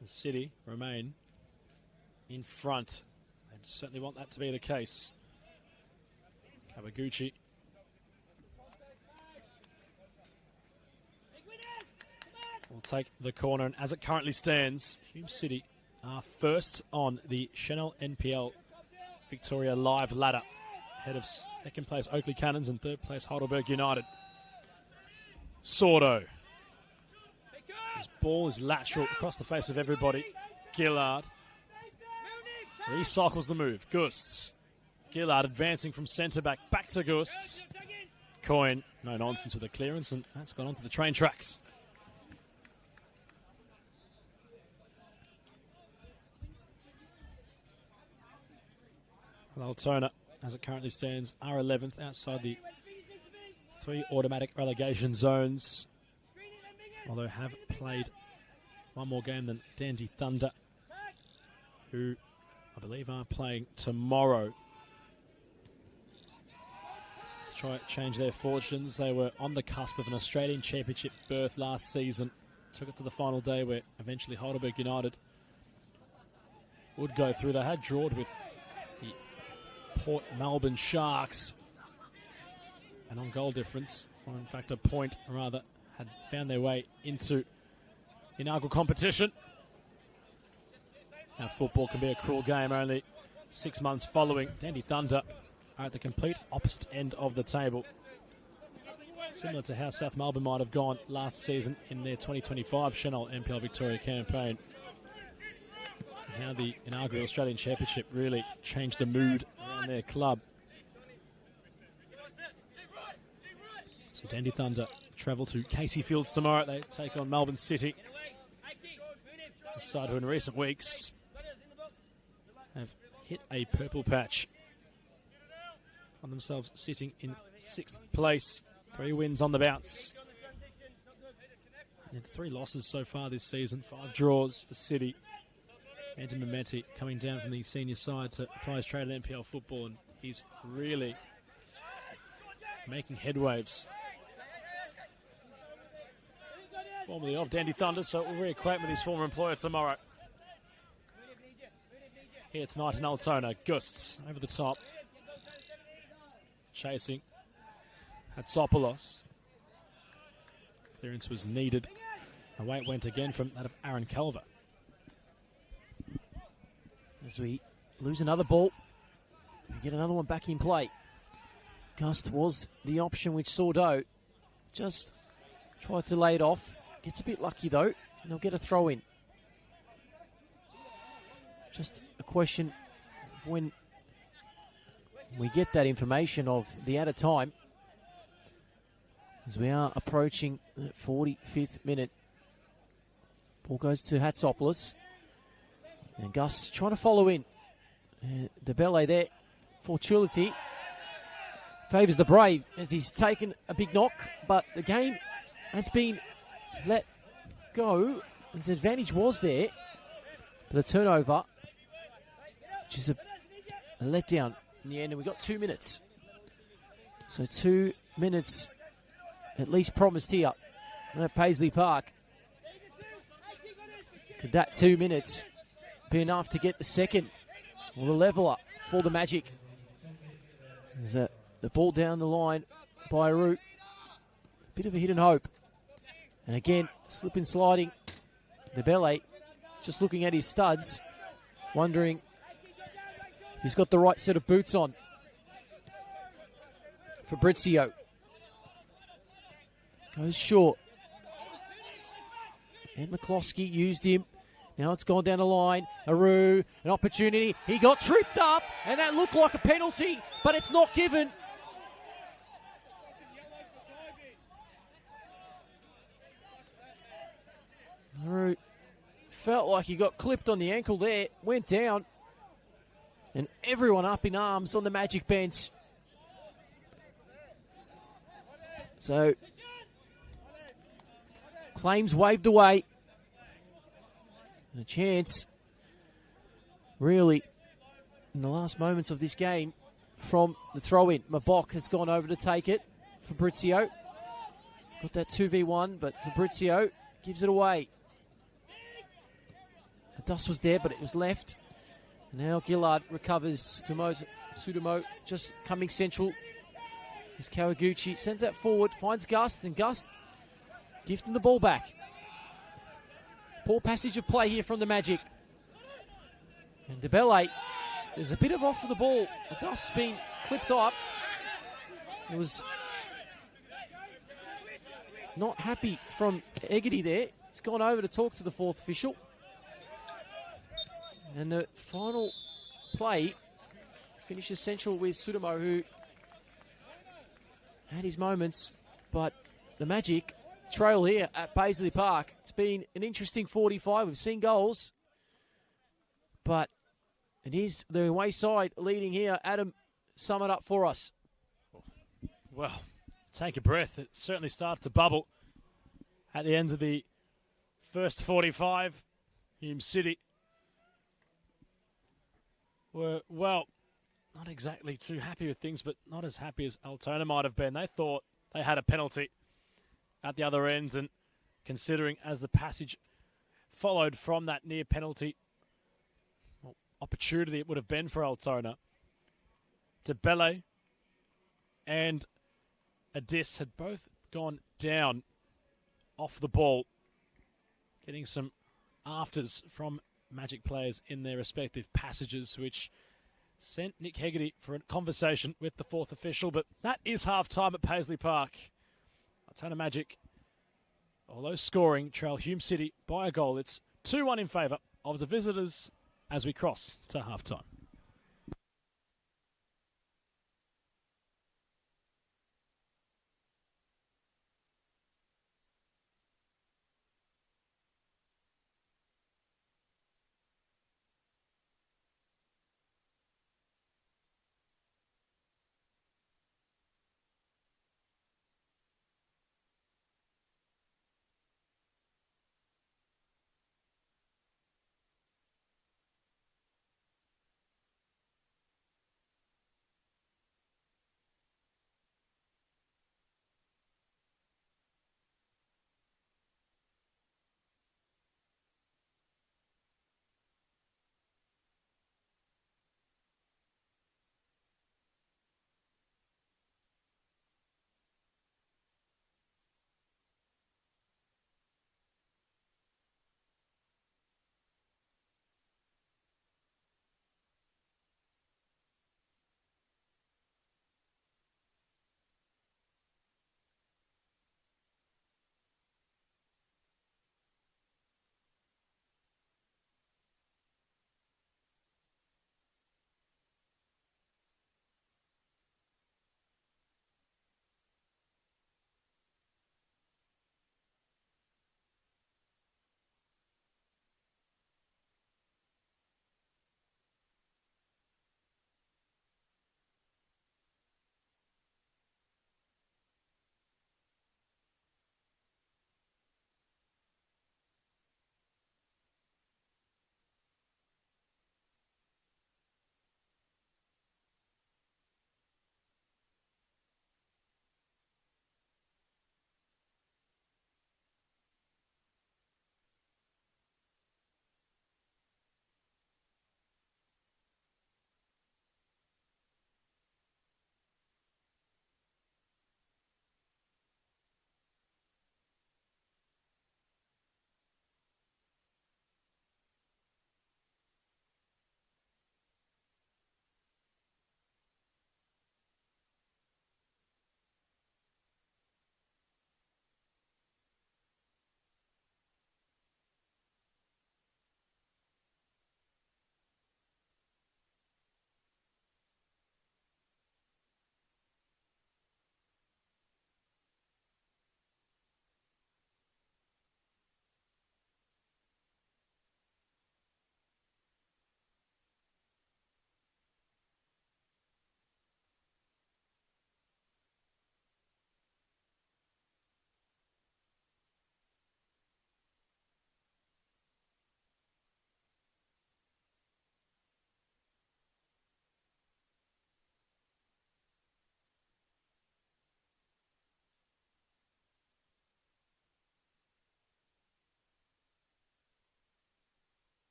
The City remain in front. They certainly want that to be the case. Kawaguchi. Will take the corner, and as it currently stands, Hume City are first on the Senol NPL Victoria Live ladder, ahead of second place Oakley Cannons and third place Heidelberg United. Sordo. His ball is lateral across the face of everybody. Gillard recycles the move. Gusts. Gillard advancing from centre back to Gusts. Coyne, no nonsense with the clearance, and that's gone onto the train tracks. Altona, as it currently stands, are 11th outside the 3 automatic relegation zones, although have played one more game than Dandy Thunder, who I believe are playing tomorrow to try to change their fortunes. They were on the cusp of an Australian Championship berth last season, took it to the final day where eventually Heidelberg United would go through. They had drawed with the Port Melbourne Sharks, and on goal difference, or in fact a point rather, had found their way into the inaugural competition. Now football can be a cruel game. Only 6 months following, Dandy Thunder are at the complete opposite end of the table, similar to how South Melbourne might have gone last season in their 2025 Senol NPL Victoria campaign. How the inaugural Australian Championship really changed the mood around their club. So Dandy Thunder travel to Casey Fields tomorrow. They take on Melbourne City, a side who in recent weeks have hit a purple patch. Find themselves sitting in 6th place. 3 wins on the bounce. And 3 losses so far this season. 5 draws for City. Anton Mimeti coming down from the senior side to apply his trade at NPL football, and he's really making headwaves. Formerly of Dandy Thunder, so we'll reacquaint with his former employer tomorrow. Here tonight in Altona, Gusts over the top. Chasing Hatsopoulos. Clearance was needed. Away it went again from that of Aaron Culver. As we lose another ball, we get another one back in play. Gust was the option which Sordo just tried to lay it off. Gets a bit lucky though, and they'll get a throw in. Just a question of when we get that information of the added time, as we are approaching the 45th minute. Ball goes to Hatsopoulos. And Gus trying to follow in. DeBelle there for Chulity. Favours the Brave as he's taken a big knock, but the game has been let go. His advantage was there, but a turnover, which is a letdown in the end, and we've got 2 minutes. So 2 minutes at least promised here at Paisley Park. Could that 2 minutes be enough to get the second or the leveler for the Magic? There's the ball down the line by Root. Bit of a hidden hope. And again, slip and sliding. DeBelle just looking at his studs, wondering if he's got the right set of boots on. Fabrizio goes short. And McCloskey used him. Now it's gone down the line. Aru, an opportunity. He got tripped up, and that looked like a penalty, but it's not given. Aru felt like he got clipped on the ankle there, went down, and everyone up in arms on the Magic bench. So, claims waved away. And a chance, really, in the last moments of this game, from the throw-in. Mabok has gone over to take it. Fabrizio got that 2v1, but Fabrizio gives it away. The dust was there, but it was left. Now Gillard recovers. Sudomo just coming central. As Kawaguchi sends that forward, finds Gust, and Gust gifting the ball back. Poor passage of play here from the Magic. And DeBelle, there's a bit of off of the ball. The dust's been clipped up. It was not happy from Eggety there. He's gone over to talk to the fourth official. And the final play finishes central with Sudomo, who had his moments, but the Magic trail here at Paisley Park. It's been an interesting 45. We've seen goals, but it is the away side leading here. Adam, sum it up for us. Well, take a breath. It certainly started to bubble at the end of the first 45. Hume City were, well, not exactly too happy with things, but not as happy as Altona might have been. They thought they had a penalty at the other end, and considering as the passage followed from that near penalty opportunity it would have been for Altona, DeBelle and Adis had both gone down off the ball, getting some afters from Magic players in their respective passages, which sent Nick Hegarty for a conversation with the fourth official. But that is half-time at Paisley Park. Altona Magic, although scoring, trail Hume City by a goal. It's 2-1 in favour of the visitors as we cross to half-time.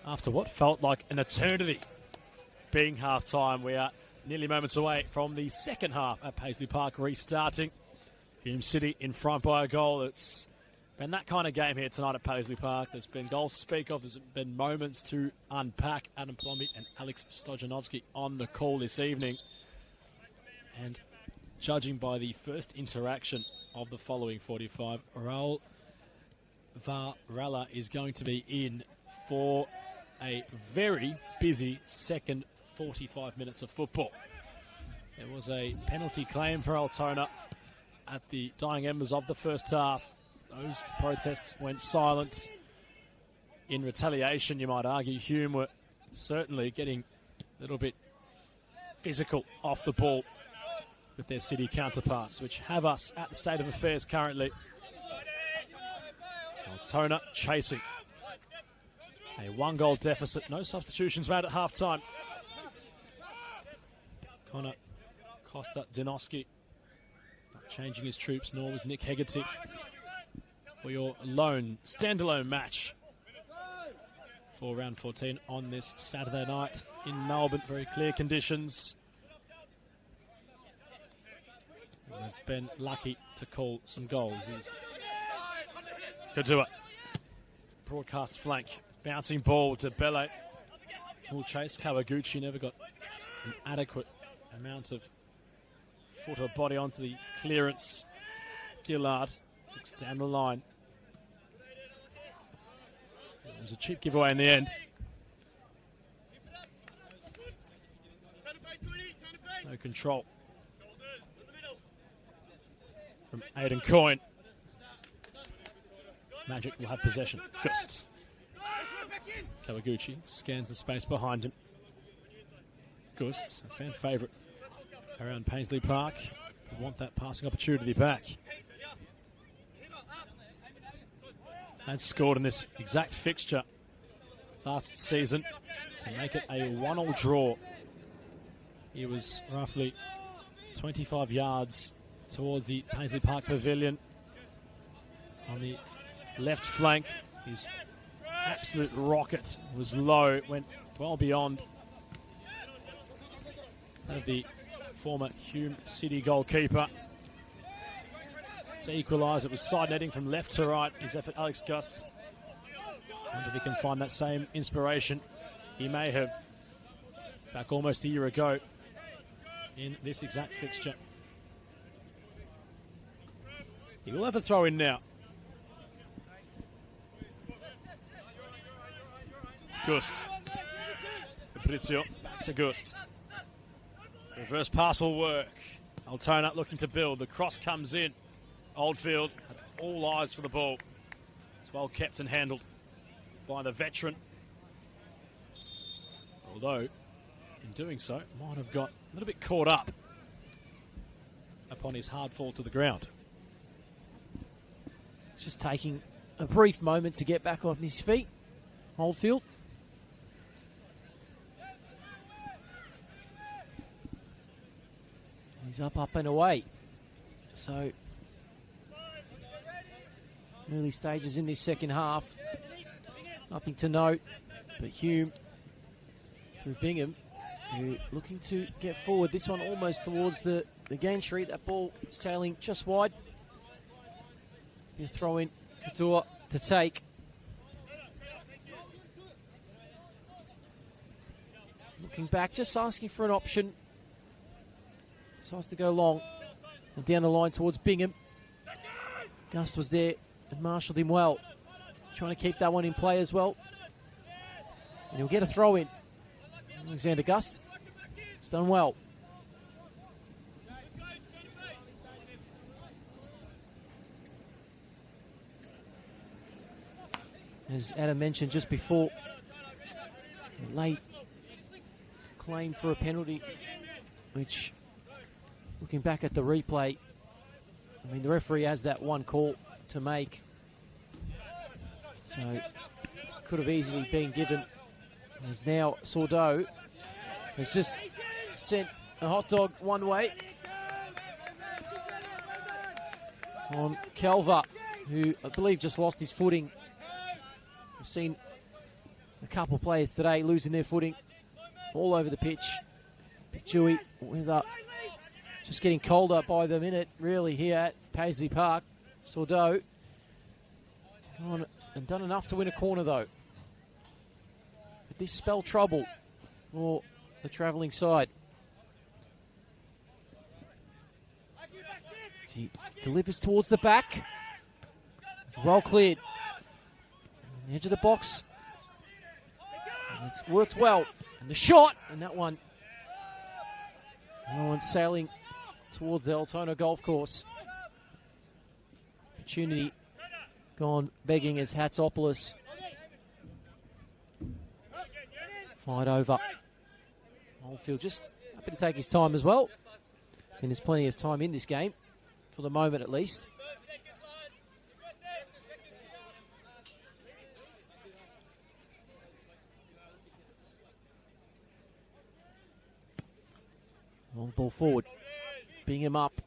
after what felt like an eternity being half-time. We are nearly moments away from the second half at Paisley Park restarting. Hume City in front by a goal. It's been that kind of game here tonight at Paisley Park. There's been goals to speak of. There's been moments to unpack. Adam Plomby and Alex Stojanovski on the call this evening. And judging by the first interaction of the following 45, Raul Varela is going to be in for a very busy second 45 minutes of football. There was a penalty claim for Altona at the dying embers of the first half. Those protests went silent. In retaliation, you might argue, Hume were certainly getting a little bit physical off the ball with their city counterparts, which have us at the state of affairs currently. Altona chasing. A one-goal deficit. No substitutions made at half-time. Connor Costa-Dinoski not changing his troops, nor was Nick Hegarty, for your standalone match for round 14 on this Saturday night in Melbourne. Very clear conditions. They've been lucky to call some goals. Could do it. Broadcast flank. Bouncing ball to Bele. Will chase. Kawaguchi never got an adequate amount of foot or body onto the clearance. Gillard looks down the line. It was a cheap giveaway in the end. No control from Aidan Coyne. Magic will have possession. Gust. Kawaguchi scans the space behind him. Gust, a fan favourite around Paisley Park. We want that passing opportunity back. And scored in this exact fixture last season to make it a 1-1 draw. He was roughly 25 yards towards the Paisley Park Pavilion on the left flank. His absolute rocket was low, went well beyond that of the former Hume City goalkeeper. To equalise, it was side netting from left to right. His effort, Alex Gust. Wonder if he can find that same inspiration he may have back almost a year ago in this exact fixture. He will have a throw in now. Gust. Fabrizio back to Gust. Reverse pass will work. Altona looking to build. The cross comes in. Oldfield had all eyes for the ball. It's well kept and handled by the veteran. Although, in doing so, might have got a little bit caught up upon his hard fall to the ground. Just taking a brief moment to get back on his feet. Oldfield. He's up and away. So, early stages in this second half. Nothing to note, but Hume through Bingham, who looking to get forward. This one almost towards the gantry. That ball sailing just wide. You throw in Couture to take. Looking back, just asking for an option. Decides to go long and down the line towards Bingham. Gust was there and marshalled him well. Trying to keep that one in play as well. And he'll get a throw in. Alexander Gust. It's done well. As Adam mentioned just before, a late claim for a penalty, which, looking back at the replay, I mean, the referee has that one call to make. So, could have easily been given. As now Sordo has just sent a hot dog one way on Calva, who I believe just lost his footing. We've seen a couple of players today losing their footing all over the pitch. Bit dewy with just getting colder by the minute, really, here at Paisley Park. Sordo gone and done enough to win a corner, though. Could this spell trouble for the travelling side? He delivers towards the back. It's well cleared. On the edge of the box. And it's worked well. And the shot, and that one sailing towards the Altona golf course. Opportunity gone begging as Hatsopoulos fired over. Oldfield just happy to take his time as well. And there's plenty of time in this game, for the moment at least. Long ball forward. Bingham up.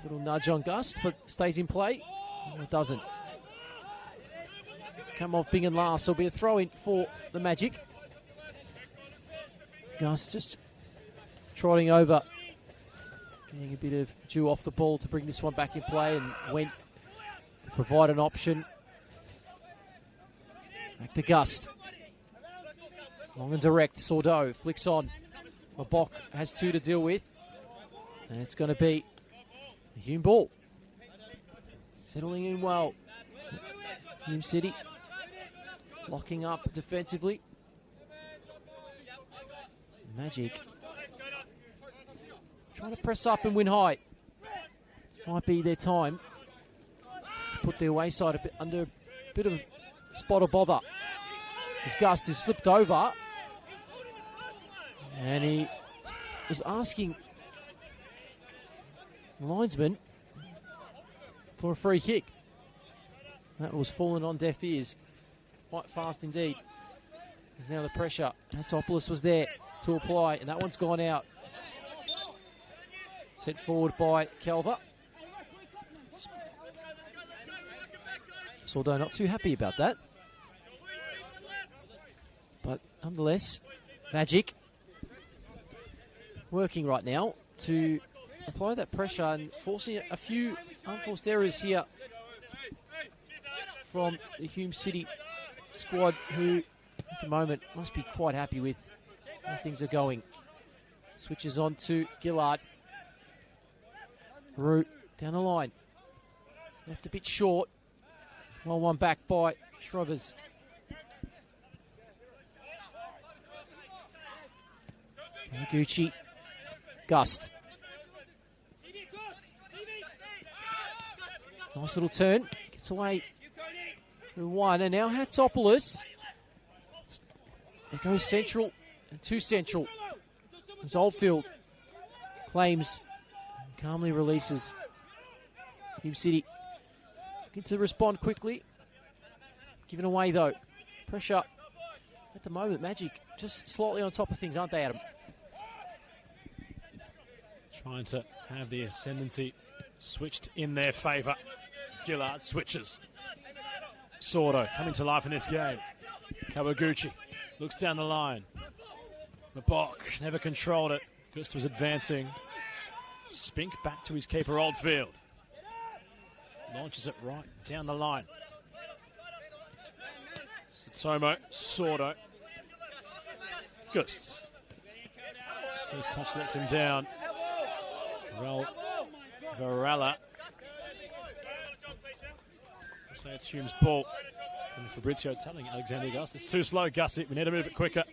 Little nudge on Gust, but stays in play. No, it doesn't. Come off Bingham last. There'll be a throw-in for the Magic. Gust just trotting over. Getting a bit of dew off the ball to bring this one back in play, and went to provide an option. Back to Gust. Long and direct. Sordo flicks on. Mabok has two to deal with. And it's going to be a Hume ball. Settling in well. Hume City locking up defensively. Magic trying to press up and win high. Might be their time to put their wayside under a bit of spot of bother. As Gust has slipped over. And he was asking the linesman for a free kick. That was falling on deaf ears quite fast indeed. There's now the pressure. Hatsopoulos was there to apply, and that one's gone out. Set forward by Kelva. Sordo not too happy about that. But nonetheless, Magic working right now to apply that pressure and forcing a few unforced errors here from the Hume City squad, who at the moment must be quite happy with how things are going. Switches on to Gillard. Root down the line. Left a bit short. Well, one back by Shrovers. Kawaguchi. Gust. Nice little turn. Gets away with one. And now Hatsopoulos. It goes central and too central. As Oldfield claims and calmly releases. Hume City looking to respond quickly. Given away though. Pressure at the moment. Magic just slightly on top of things, aren't they, Adam? Trying to have the ascendancy switched in their favour. Gillard switches. Sordo coming to life in this game. Kawaguchi looks down the line. Mabok never controlled it. Gust was advancing. Spink back to his keeper, Oldfield. Launches it right down the line. Satomo, Sordo. Gust. His first touch lets him down. Varela. Say it's Hume's ball. And Fabrizio telling Alexander Gust, it's too slow, Gussie. We need to move it quicker.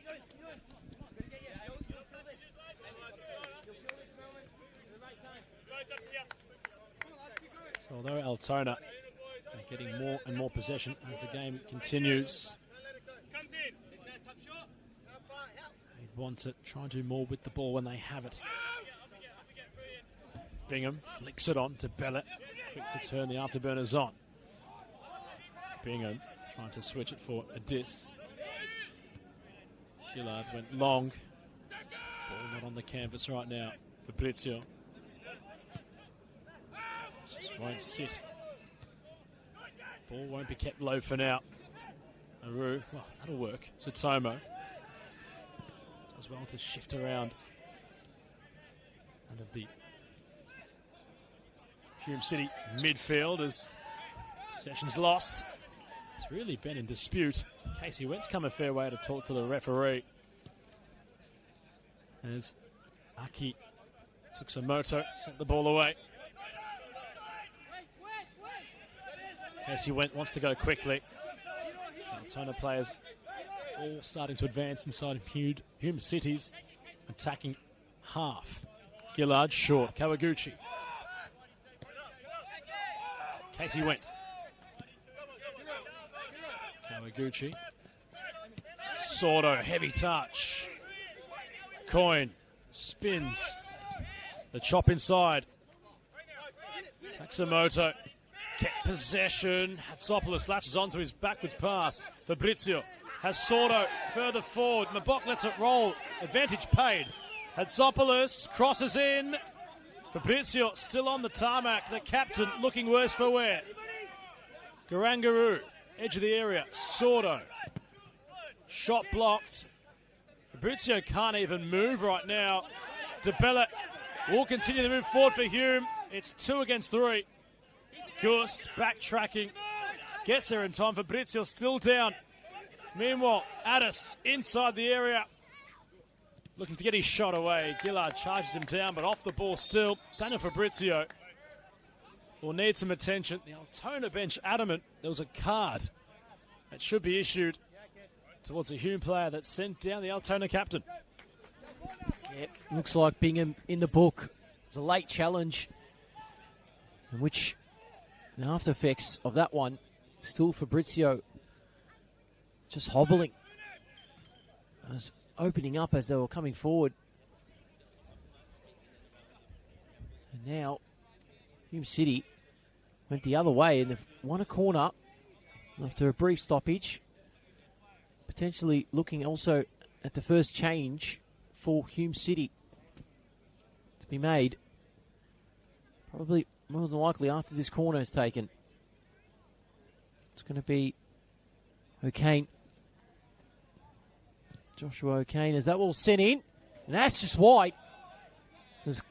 So although Altona are getting more and more possession as the game continues, they want to try and do more with the ball when they have it. Bingham flicks it on to Bellet. Quick to turn the afterburners on. Bingham trying to switch it for a diss. Gillard went long. Ball not on the canvas right now. Fabrizio just won't sit. Ball won't be kept low for now. Aru, well, that'll work. Tsutomo does well to shift around out of the Hume City midfield as Sessions lost. It's really been in dispute. Casey Wentz come a fair way to talk to the referee as Aki Tsukamoto sent the ball away. Casey Wentz wants to go quickly. Altona players all starting to advance inside Hume City's attacking half. Gillard short. Kawaguchi. Casey Wentz. Kawaguchi. Sordo, heavy touch. Coin spins. The chop inside. Tsukamoto kept possession. Hatsopoulos latches onto his backwards pass. Fabrizio has Sordo further forward. Mabok lets it roll. Advantage paid. Hatsopoulos crosses in. Fabrizio still on the tarmac. The captain looking worse for wear. Garangaru, edge of the area. Sordo. Shot blocked. Fabrizio can't even move right now. DeBella will continue to move forward for Hume. It's 2 against 3. Gust backtracking. Gets there in time. Fabrizio still down. Meanwhile, Addis inside the area. Looking to get his shot away. Gillard charges him down, but off the ball still. Daniel Fabrizio will need some attention. The Altona bench adamant there was a card that should be issued towards a Hume player that sent down the Altona captain. Yeah, looks like Bingham in the book. It was a late challenge in which the after effects of that one, still Fabrizio just hobbling. Was opening up as they were coming forward. And now Hume City went the other way and they've won a corner after a brief stoppage. Potentially looking also at the first change for Hume City to be made. Probably more than likely after this corner is taken. It's going to be O'Kane. Joshua O'Kane, as that will sent in. And that's just wide. There's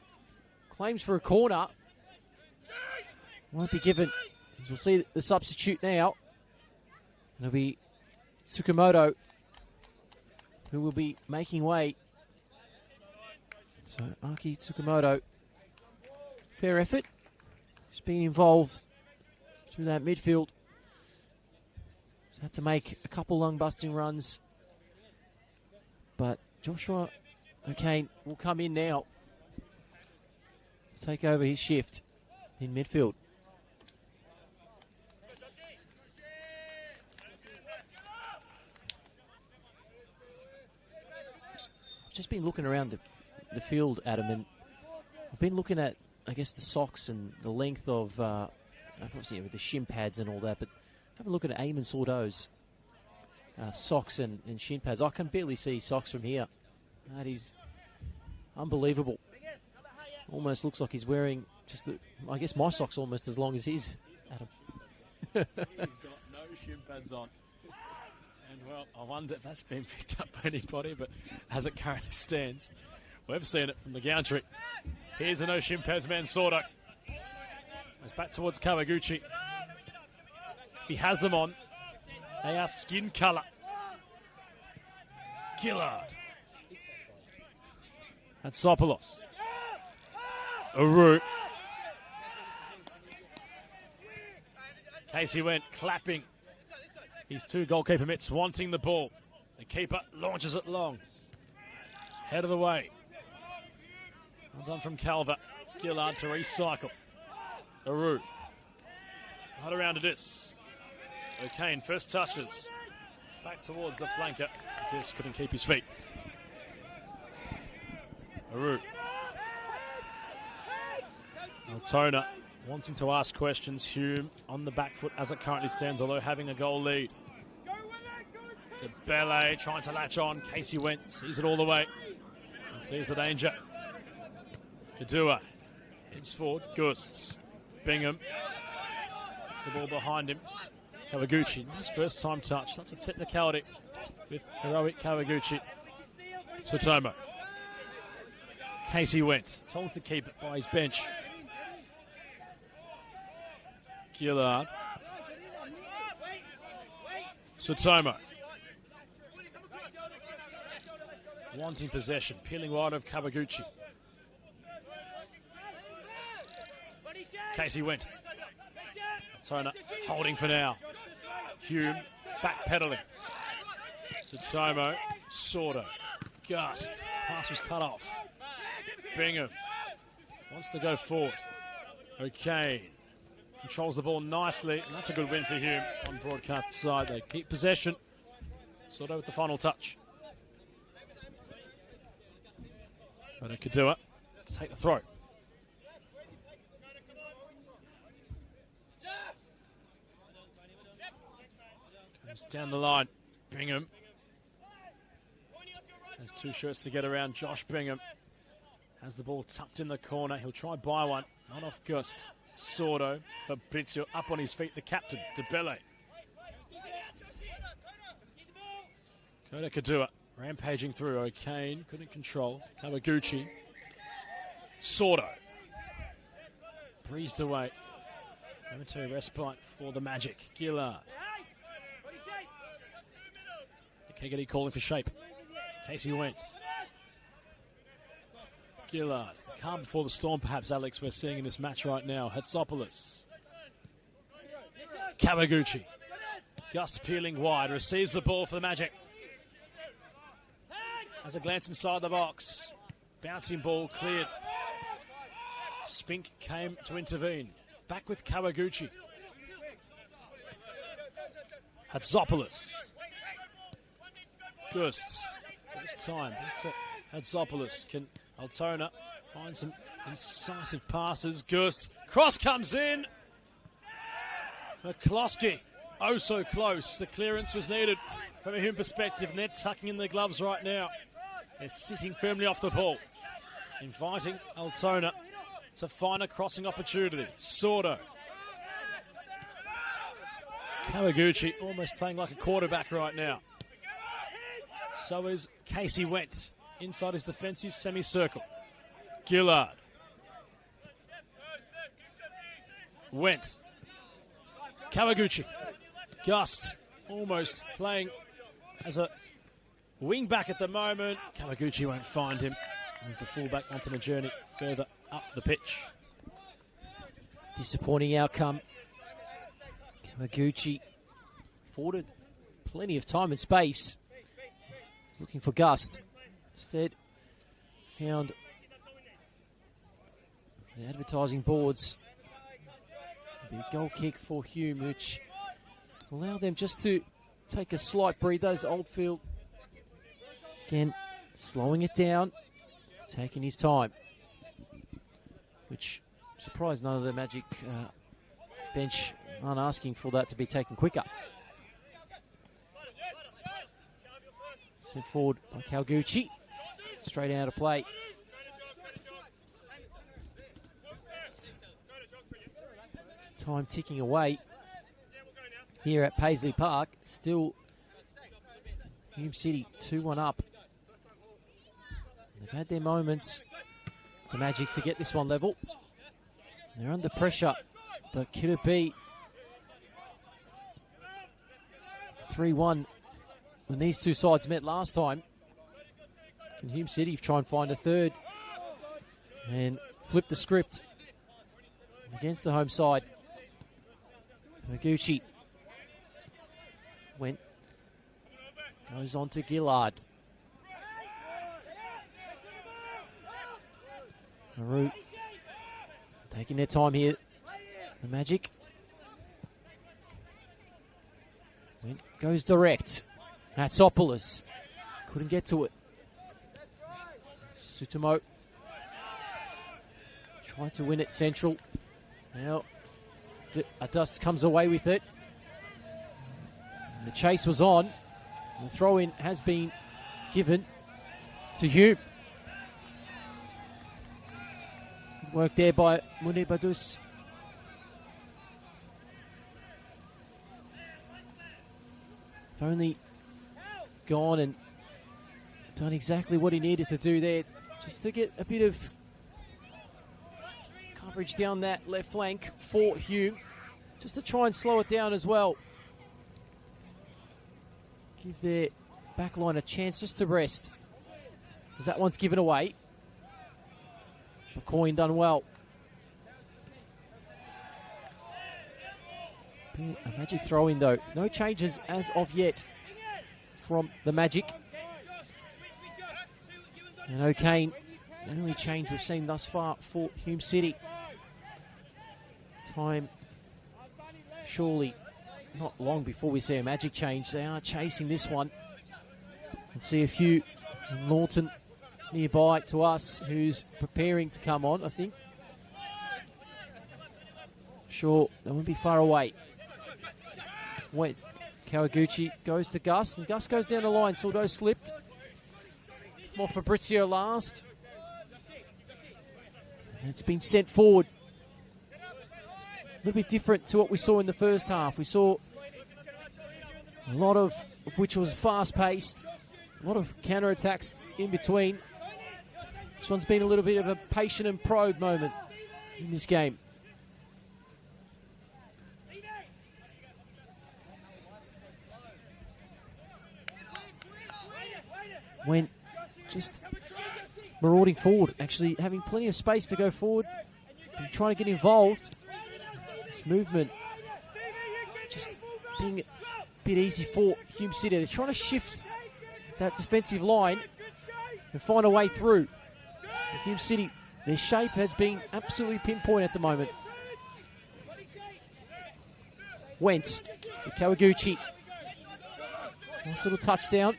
claims for a corner. Won't be given. As we'll see the substitute now. And it'll be Tsukamoto, who will be making way. So Aki Tsukamoto, fair effort. He's been involved through that midfield. He's had to make a couple lung-busting runs. But Joshua O'Kane will come in now. Take over his shift in midfield. I've just been looking around the field, Adam, and I've been looking at, I guess, the socks and the length of, obviously with the shin pads and all that, but have a look at Eamon Sordo's socks and shin pads. I can barely see socks from here. That is unbelievable. Almost looks like he's wearing just, I guess, my socks almost as long as his, Adam. He's got no shin pads on. And, well, I wonder if that's been picked up by anybody, but as it currently stands, we've seen it from the gantry. Here's the no shin pads man, Sordo. Goes back towards Kawaguchi. If he has them on, they are skin colour. Gillard. Hatsopoulos. Aru. Casey went clapping. His 2 goalkeeper mitts wanting the ball. The keeper launches it long. Head of the way. Well done from Calver. Gillard to recycle. Aru. Right around to this. O'Kane first touches. Back towards the flanker. Just couldn't keep his feet. Aru. Altona wanting to ask questions. Hume on the back foot as it currently stands, although having a goal lead. DeBelle trying to latch on. Casey Wentz sees it all the way. And clears the danger. Kadua heads forward. Gusts. Bingham. Puts the ball behind him. Kawaguchi, nice first time touch. Lots of technicality with heroic Kawaguchi. Tsutomo. Casey went, told to keep it by his bench. Gillard. Tsutomo. Wanting possession, peeling wide of Kawaguchi. Casey went. Altona holding for now. Hume backpedaling. Tsutomo, Sordo, Gust. Pass was cut off. Bingham wants to go forward. O'Kane controls the ball nicely, and that's a good win for Hume on broadcast side. They keep possession. Sordo with the final touch. But it could do it. Let's take the throw. Comes down the line. Bingham has two shirts to get around. Josh Bingham has the ball tucked in the corner. He'll try buy one. Not off Gust. Sordo. Fabrizio up on his feet. The captain, DeBelle. Kota could do it. Rampaging through. O'Kane couldn't control. Kawaguchi. Sordo. Breezed away. Momentary respite for the Magic. Gillard. Kegedy calling for shape. Casey went. Gillard. The calm before the storm, perhaps, Alex, we're seeing in this match right now. Hatsopoulos. Kawaguchi. Gust peeling wide. Receives the ball for the Magic. Has a glance inside the box. Bouncing ball cleared. Spink came to intervene. Back with Kawaguchi. Hatsopoulos. Gust. First time. Back to Hatsopoulos. Can Altona find some incisive passes? Gust. Cross comes in. McCloskey. Oh, so close. The clearance was needed from a Hume perspective. Ned tucking in their gloves right now. They're sitting firmly off the ball. Inviting Altona to find a crossing opportunity. Sordo. Kawaguchi almost playing like a quarterback right now. So is Casey Went inside his defensive semicircle. Gillard. Went. Kawaguchi. Gust almost playing as a wing back at the moment. Kawaguchi won't find him as the fullback onto the journey further up the pitch. Disappointing outcome. Kawaguchi afforded plenty of time and space. Looking for Gust. Instead, found the advertising boards. It'll be a goal kick for Hume, which allow them just to take a slight breather. As Oldfield, again, slowing it down, taking his time, which surprised none of the Magic bench aren't asking for that to be taken quicker. Sent forward by Kawaguchi, straight out of play. Time ticking away here at Paisley Park. Still Hume City 2-1 up. They've had their moments, the Magic, to get this one level. They're under pressure, but could it be 3-1 when these two sides met last time? Can Hume City try and find a third and flip the script against the home side? Kawaguchi went, goes on to Gillard. Maru taking their time here. The Magic goes direct. Hatsopoulos couldn't get to it. Tsutomo tried to win it central. Now Adust comes away with it. And the chase was on. The throw-in has been given to Hume. Good work there by Munir Badus. If only gone and done exactly what he needed to do there, just to get a bit of coverage down that left flank for Hume, just to try and slow it down as well. Give their backline a chance just to rest, as that one's given away. McCoy done well. A Magic throw in though. No changes as of yet from the Magic. And O'Kane, the only change we've seen thus far for Hume City. Time surely not long before we see a Magic change. They are chasing this one. And see a few in Lawton nearby to us, who's preparing to come on, I think. Sure, they won't be far away. Wait, Kawaguchi goes to Gus, and Gus goes down the line. Soldo slipped. More Fabrizio last. And it's been sent forward. A little bit different to what we saw in the first half. We saw a lot of which was fast-paced. A lot of counter-attacks in between. This one's been a little bit of a patient and probe moment in this game. Went just marauding forward, actually having plenty of space to go forward, and trying to get involved. This movement just being a bit easy for Hume City. They're trying to shift that defensive line and find a way through. Hume City, their shape has been absolutely pinpoint at the moment. Wentz to Kawaguchi. Nice little touchdown.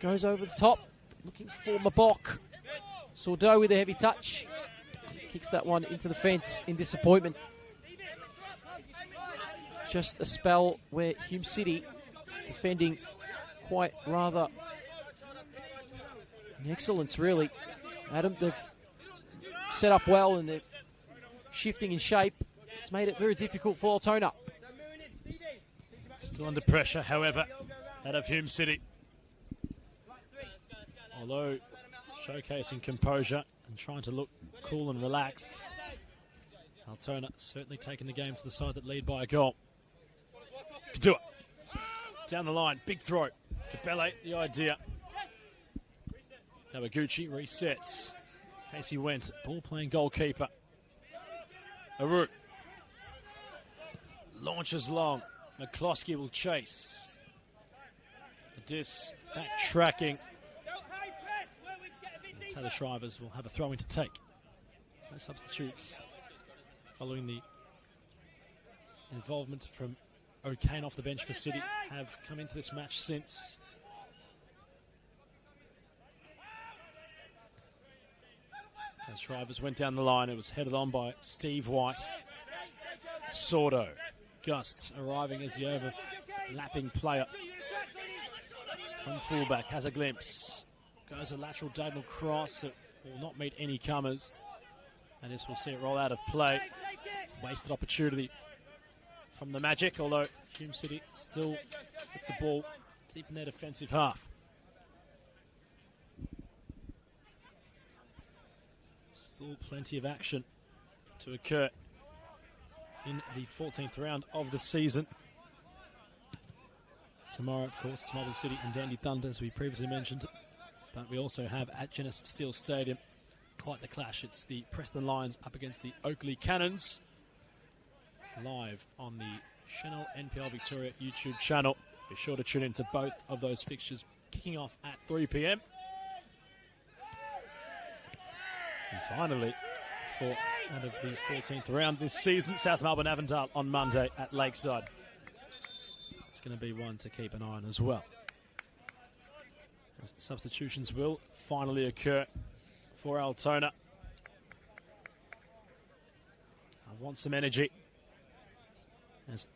Goes over the top, looking for Mabok. Sordo with a heavy touch. Kicks that one into the fence in disappointment. Just a spell where Hume City defending quite rather in excellence, really. Adam, they've set up well and they're shifting in shape. It's made it very difficult for Altona. Still under pressure, however, out of Hume City. Although showcasing composure and trying to look cool and relaxed, Altona certainly taking the game to the side that lead by a goal. Could do it. Down the line, big throw to Bele, the idea. Kawaguchi resets. Casey Went, ball playing goalkeeper. Aru launches long. McCloskey will chase. This backtracking. Taylor Shrivers will have a throw in to take. No substitutes following the involvement from O'Kane off the bench for City have come into this match since. As Shrivers went down the line, it was headed on by Steve White. Sordo. Gust arriving as the overlapping player from fullback, has a glimpse. Goes a lateral diagonal cross. It will not meet any comers. And this will see it roll out of play. Wasted opportunity from the Magic, although Hume City still with the ball deep in their defensive half. Still plenty of action to occur in the 14th round of the season. Tomorrow, of course, it's Melbourne City and Dandy Thunder, as we previously mentioned. But we also have at Genesis Steel Stadium quite the clash. It's the Preston Lions up against the Oakley Cannons. Live on the Senol NPLM Victoria YouTube channel. Be sure to tune into both of those fixtures, kicking off at 3 p.m. And finally, for out of the 14th round this season, South Melbourne Avondale on Monday at Lakeside. It's going to be one to keep an eye on as well. Substitutions will finally occur for Altona. I want some energy as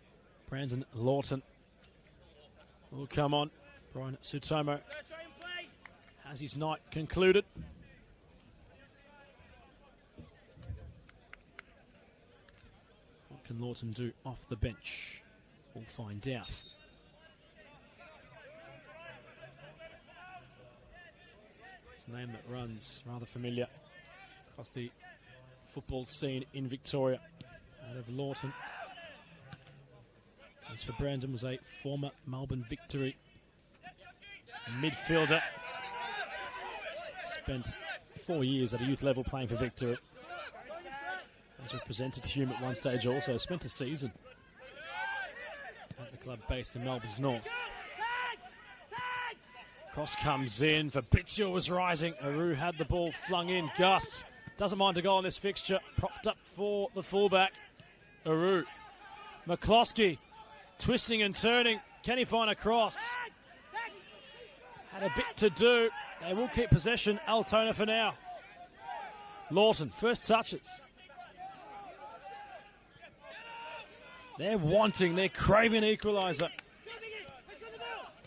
Brandon Lawton will come on. Brian Sutomo has his night concluded. What can Lawton do off the bench? We'll find out. a name that runs rather familiar across the football scene in Victoria. Out of Lawton. As for Brandon, was a former Melbourne Victory midfielder. Spent 4 years at a youth level playing for Victory. Has represented Hume at one stage also. Spent a season at the club based in Melbourne's north. Cross comes in. Fabrizio was rising. Aru had the ball flung in. Gus doesn't mind a goal in this fixture. Propped up for the fullback. Aru. McCloskey twisting and turning. Can he find a cross? Had a bit to do. They will keep possession. Altona for now. Lawton, first touches. They're wanting, they're craving equaliser.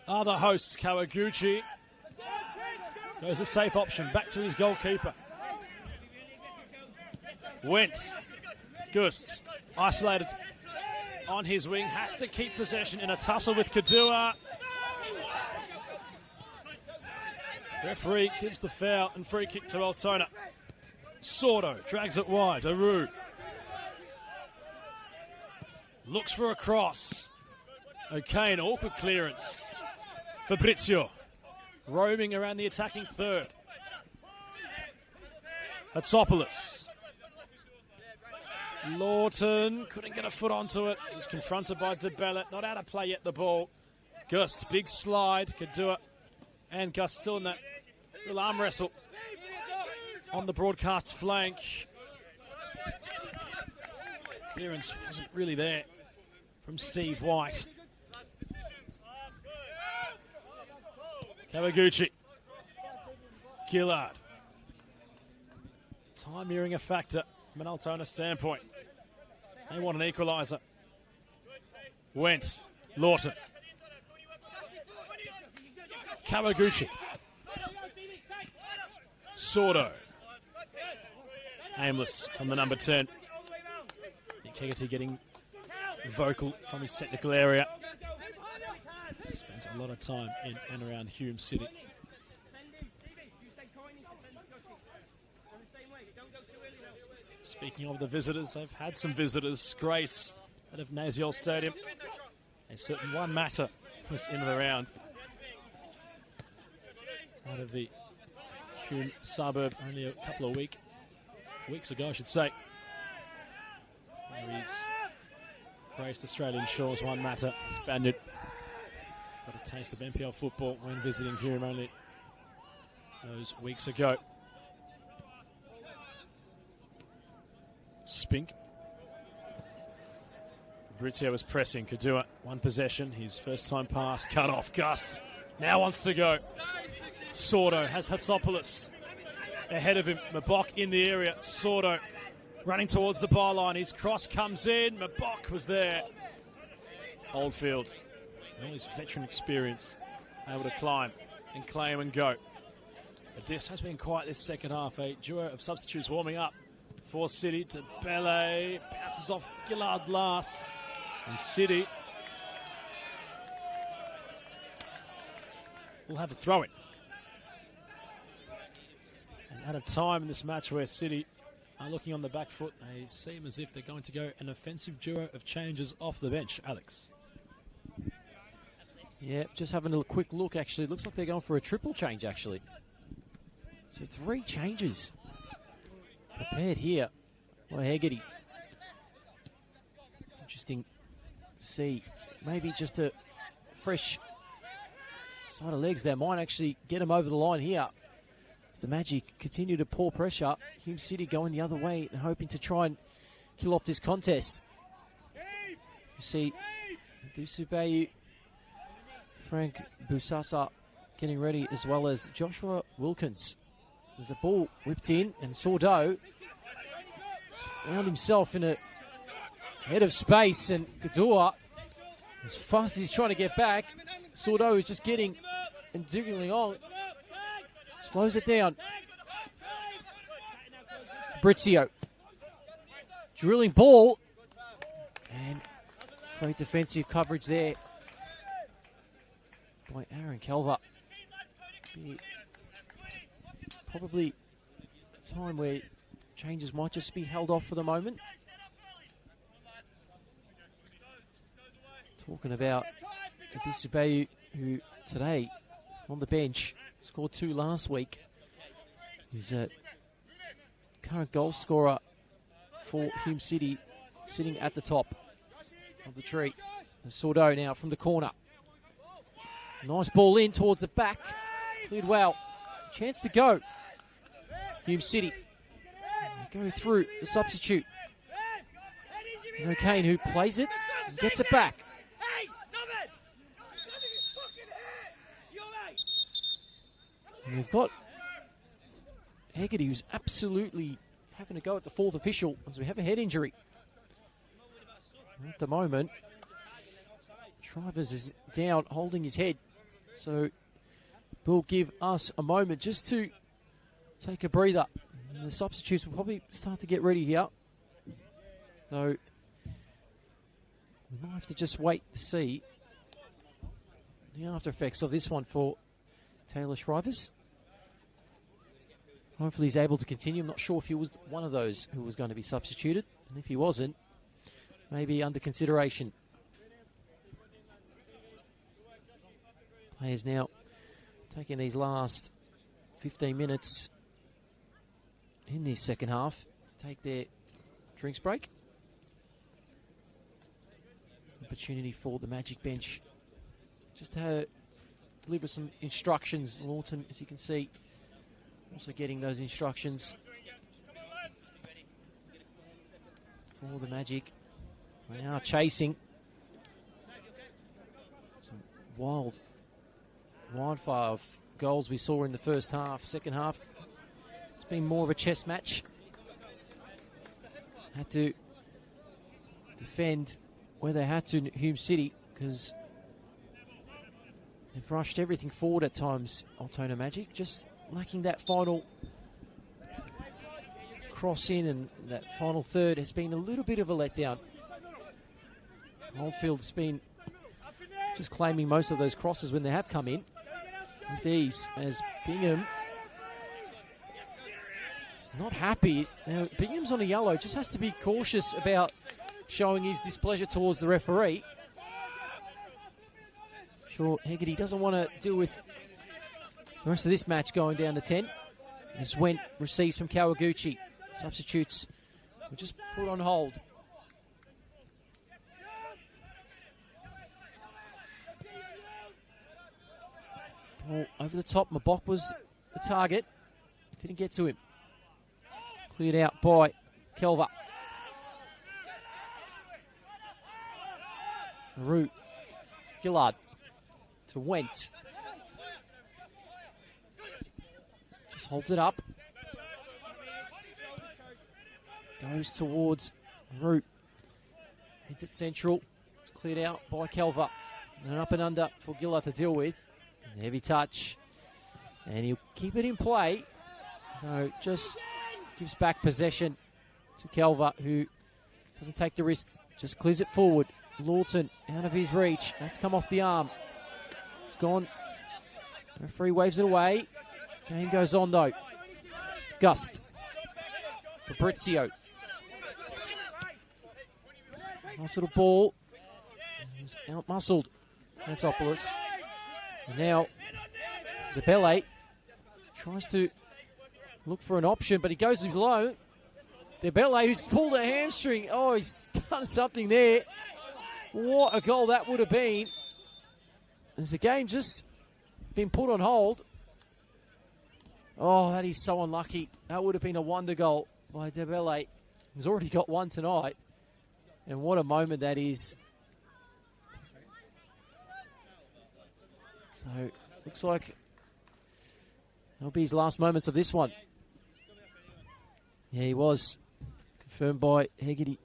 Other hosts, Kawaguchi. Goes a safe option, back to his goalkeeper. Wentz. Gust, isolated on his wing, has to keep possession in a tussle with Kadua. Referee gives the foul and free kick to Altona. Sordo drags it wide. Aru looks for a cross. Okay, an awkward clearance. Fabrizio roaming around the attacking third. Hatsopoulos. Lawton couldn't get a foot onto it. He was confronted by DeBellet. Not out of play yet, the ball. Gus, big slide. Could do it. And Gus still in that little arm wrestle on the broadcast flank. Clearance wasn't really there from Steve White. Kawaguchi. Gillard. Time nearing a factor from an Altona standpoint. They want an equaliser. Went. Lawton. Kawaguchi. Sordo. Aimless from the number 10. Nick Hegarty getting vocal from his technical area. Spent a lot of time in and around Hume City. Speaking of the visitors, they've had some visitors. Grace out of Naziol Stadium. A certain one matter was in and around. Out of the Hume suburb only a couple of weeks ago, I should say. Where he's graced Australian shores, one matter. Spaniard got a taste of NPL football when visiting Hume only those weeks ago. Spink. Fabrizio was pressing. Kadua, one possession. His first time pass, cut off. Gus now wants to go. Sordo has Hatsopoulos ahead of him. Mabok in the area. Sordo running towards the byline. His cross comes in. Mabok was there. Oldfield, all his veteran experience, able to climb and claim and go. But this has been quiet this second half. A duo of substitutes warming up for City. To Bele, bounces off Gillard last. And City will have a throw-in. And at a time in this match where City are looking on the back foot, they seem as if they're going to go an offensive duo of changes off the bench. Alex. Yeah, just having a quick look, actually. Looks like they're going for a triple change, actually. So 3 changes prepared here by Hegarty. Interesting to see. Maybe just a fresh side of legs that might actually get him over the line here. As the Magic continue to pour pressure, Hume City going the other way and hoping to try and kill off this contest. You see Dusubayu, Frank Busasa getting ready, as well as Joshua Wilkins. There's a ball whipped in, and Sordo found himself in a head of space, and Kadua, as fast as he's trying to get back, Sordo is just getting and digging on. Slows it down. Fabrizio. Drilling ball. And great defensive coverage there by Aaron Kelver. The probably a time where changes might just be held off for the moment. Talking about Adisubayu, who today on the bench scored 2 last week. He's a current goal scorer for Hume City, sitting at the top of the tree. And Sordo now from the corner. Nice ball in towards the back. Cleared well. Chance to go. Hume City. They go through the substitute. And O'Kane, who plays it and gets it back. And we've got Hegarty, who's absolutely having to go at the 4th official as we have a head injury. At the moment, Trivers is down, holding his head. So we'll give us a moment just to take a breather. And the substitutes will probably start to get ready here. So we might have to just wait to see the after effects of this one for Taylor Shrivers. Hopefully he's able to continue. I'm not sure if he was one of those who was going to be substituted. And if he wasn't, maybe under consideration. Players now taking these last 15 minutes in this second half to take their drinks break. Opportunity for the Magic bench just to deliver some instructions. Lawton, as you can see, also getting those instructions for the Magic. They are chasing. Some wildfire of goals we saw in the first half. Second half, it's been more of a chess match. Had to defend where they had to, Hume City, because they've rushed everything forward at times, Altona Magic, just lacking that final cross in, and that final third has been a little bit of a letdown. Oldfield's been just claiming most of those crosses when they have come in with ease, as Bingham is not happy. Now, Bingham's on a yellow, just has to be cautious about showing his displeasure towards the referee. Sure, Hegarty doesn't want to deal with the rest of this match going down to 10. As Went receives from Kawaguchi. Substitutes were just put on hold. Ball over the top. Mabok was the target. Didn't get to him. Cleared out by Kelva. Root. Gillard to Wentz. Just holds it up. Goes towards Root. Heads it central. It's cleared out by Kelva. And up and under for Gillard to deal with. Heavy touch. And he'll keep it in play. So just gives back possession to Kelva, who doesn't take the risk. Just clears it forward. Lawton out of his reach. That's come off the arm. It's gone. Referee waves it away. Game goes on though. Gust. Fabrizio. Nice little ball. He's out-muscled. Mansopoulos. And now DeBelle tries to look for an option, but he goes low. DeBelle, who's pulled a hamstring. Oh, he's done something there. What a goal that would have been. As the game just been put on hold. Oh, that is so unlucky. That would have been a wonder goal by DeBelle. He's already got one tonight. And what a moment that is. So, looks like that'll be his last moments of this one. Yeah, he was. Confirmed by Hegarty.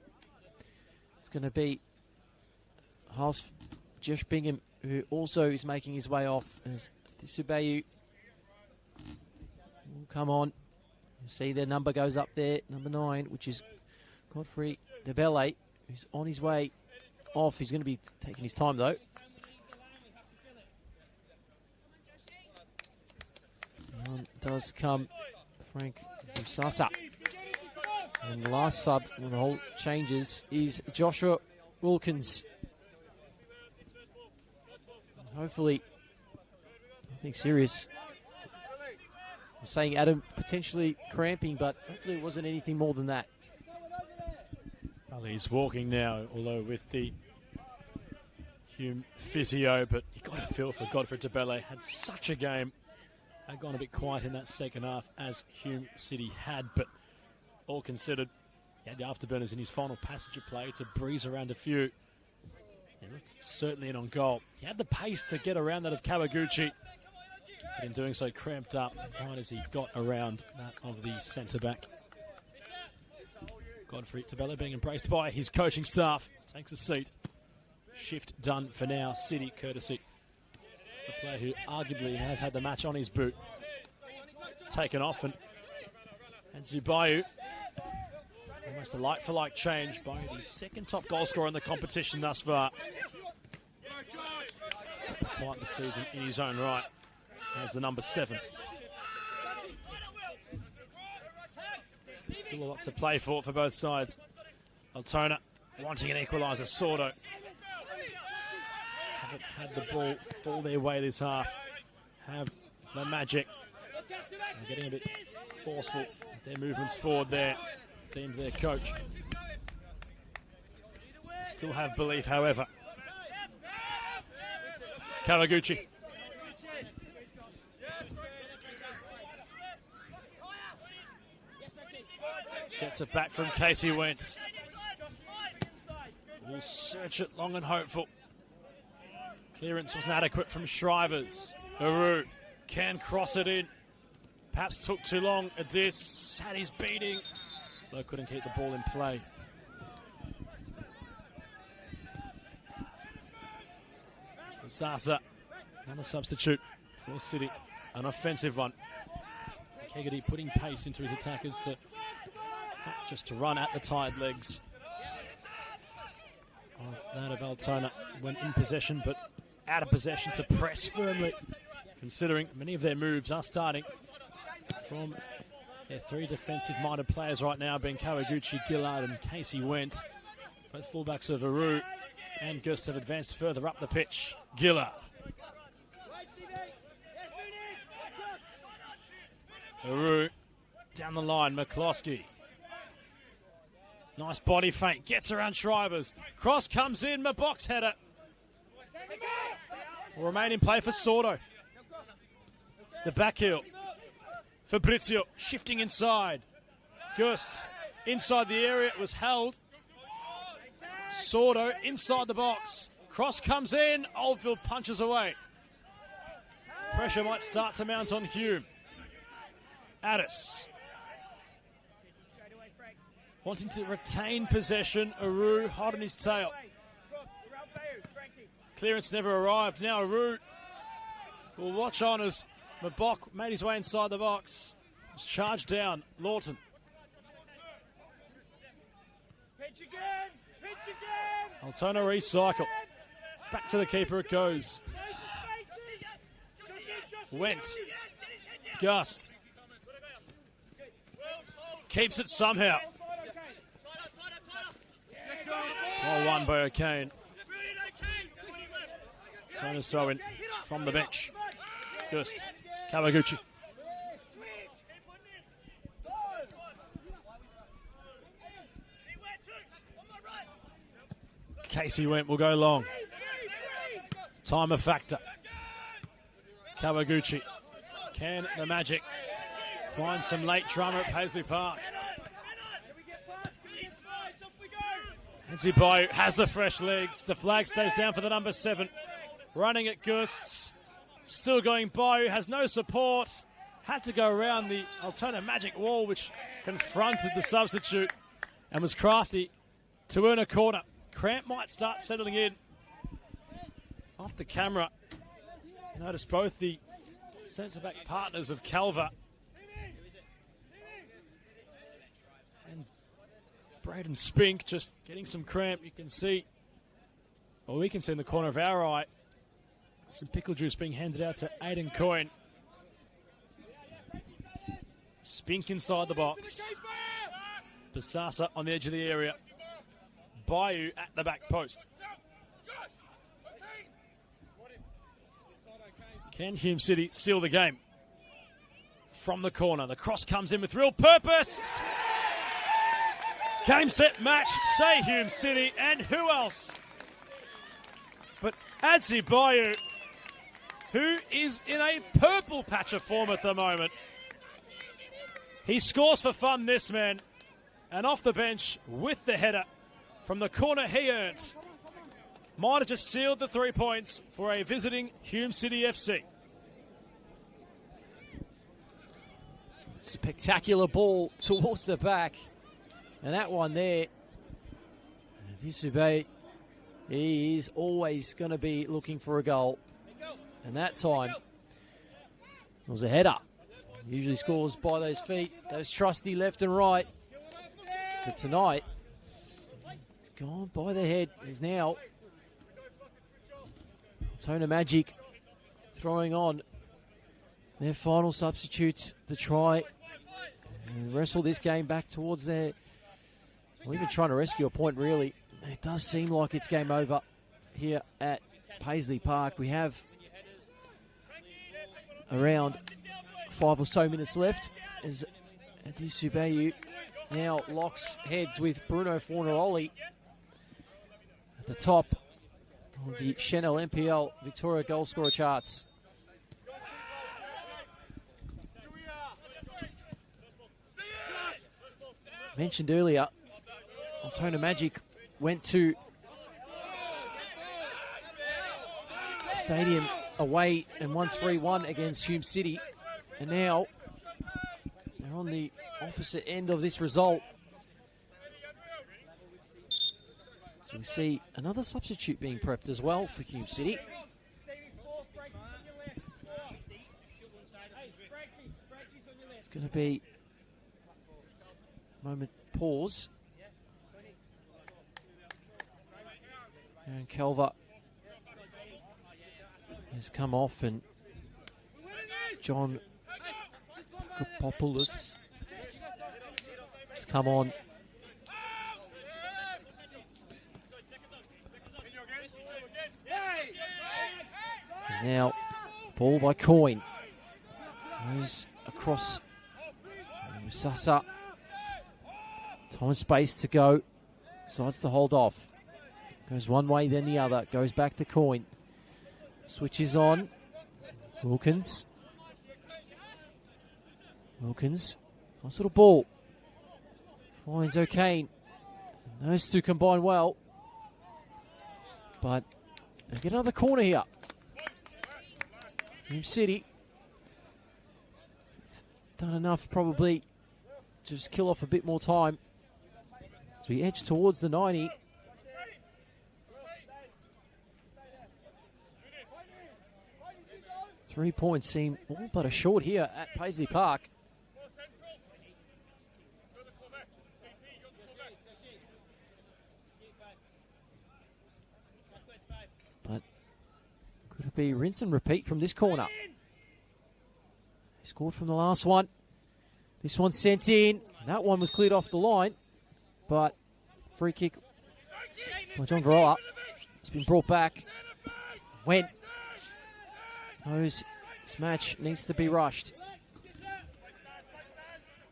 It's going to be Josh Bingham, who also is making his way off. As Subayu will come on. You see their number goes up there, number 9, which is Godfrey DeBelle, who's on his way off. He's going to be taking his time, though. On does come Frank Busasa. And the last sub when the whole changes is Joshua Wilkins. Hopefully, nothing serious. I'm saying Adam potentially cramping, but hopefully it wasn't anything more than that. Well, he's walking now, although with the Hume physio, but you got to feel for Godfrey Tabele. Had such a game. Had gone a bit quiet in that second half, as Hume City had, but all considered, he had the afterburners in his final passenger play to breeze around a few. He looked certainly in on goal. He had the pace to get around that of Kawaguchi, but in doing so cramped up right as he got around that of the centre-back. Godfrey Tabele being embraced by his coaching staff. Takes a seat. Shift done for now. City, courtesy the player who arguably has had the match on his boot. Taken off, and Zubayu, almost a like-for-like change by the second top goal scorer in the competition thus far. Quite the season in his own right as the number 7. Still a lot to play for both sides. Altona wanting an equaliser. Sordo haven't had the ball fall their way this half. Have the magic. They're getting a bit forceful with their movements forward there. Deemed their coach. Still have belief, however. Kawaguchi. Gets it back from Casey Wentz. Will search it long and hopeful. Clearance wasn't adequate from Shrivers. Aru can cross it in. Perhaps took too long. Adis had his beating, though couldn't keep the ball in play. Sasa, another substitute for City. An offensive one. Keggedy putting pace into his attackers to not just to run at the tired legs of that of Altona when in possession, but out of possession to press firmly, considering many of their moves are starting from their 3 defensive-minded players right now, being Kawaguchi, Gillard and Casey Went. Both fullbacks of Aru and Gust have advanced further up the pitch. Gillard. Aru down the line, McCloskey. Nice body feint, gets around Shrivers. Cross comes in, my box header. Will remain in play for Sordo. The back heel. Fabrizio shifting inside. Gust inside the area, it was held. Sordo inside the box. Cross comes in, Oldfield punches away. Pressure might start to mount on Hume. Addis. Wanting to retain possession, Aru hot on his tail. Clearance never arrived. Now Aru will watch on as Mabok made his way inside the box. Was charged down. Lawton. Altona recycle. Back to the keeper it goes. Went. Gust. Keeps it somehow. Well won by O'Kane. Altona's throw in from the bench. Gust. Kawaguchi. Casey Went will go long. Time a factor. Kawaguchi. Can the Magic find some late drama at Paisley Park? Nancy Bayu has the fresh legs. The flag stays down for the number 7. Running at Gusts. Still going Bayu. Has no support. Had to go around the Altona Magic wall, which confronted the substitute and was crafty to earn a corner. Cramp might start settling in. Off the camera, notice both the centre-back partners of Calver and Braden Spink just getting some cramp. You can see, or we can see in the corner of our eye, some pickle juice being handed out to Aiden Coyne. Spink inside the box. Basasa on the edge of the area. Bayou at the back post. Can Hume City seal the game? From the corner, the cross comes in with real purpose. Game, set, match, say Hume City, and who else but Adzi Bayou, who is in a purple patch of form at the moment. He scores for fun, this man, and off the bench with the header from the corner he earns. Might have just sealed the 3 points for a visiting Hume City FC. Spectacular ball towards the back. And that one there, Disubay, he is always going to be looking for a goal. And that time, it was a header. Usually scores by those feet, those trusty left and right. But tonight, it's gone by the head. Is now Altona Magic throwing on their final substitutes to try and wrestle this game back towards their, or even trying to rescue a point, really. It does seem like it's game over here at Paisley Park. We have around 5 or so minutes left as Adisu Bayu now locks heads with Bruno Fornaroli at the top of the Senol NPL Victoria goal scorer charts. Mentioned earlier, Altona Magic went to Stadium away and won 3-1 against Hume City. And now they're on the opposite end of this result. So we see another substitute being prepped as well for Hume City. It's going to be a moment pause. And Kelva has come off, and John Kopopoulos has come on. There's now ball by Coyne. Goes across Sasa. Time and space to go. Decides to hold off. Goes one way, then the other. Goes back to Coyne. Switches on. Wilkins. Nice little ball. Finds O'Kane. Those two combine well. But they get another corner here. Hume City. Done enough probably to just kill off a bit more time. So we edge towards the 90. Three points seem all but assured here at Paisley Park. But could it be rinse and repeat from this corner? He scored from the last one. This one's sent in. That one was cleared off the line. But free kick by John Varela. It's been brought back. Went. Knows this match needs to be rushed.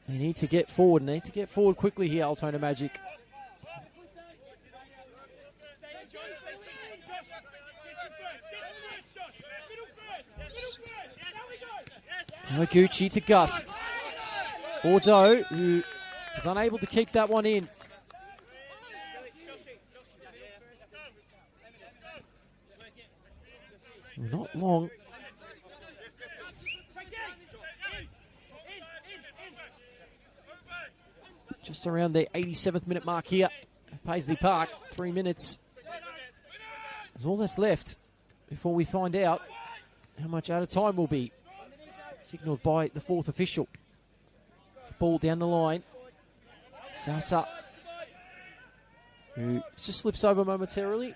They need to get forward. They need to get forward quickly here, Altona Magic. Kawaguchi to Gust. Bordeaux, who was unable to keep that one in. Not long. Just around the 87th minute mark here at Paisley Park. 3 minutes. That's all that's left before we find out how much out of time we'll be. Signalled by the fourth official. It's the ball down the line. Sasa, who just slips over momentarily.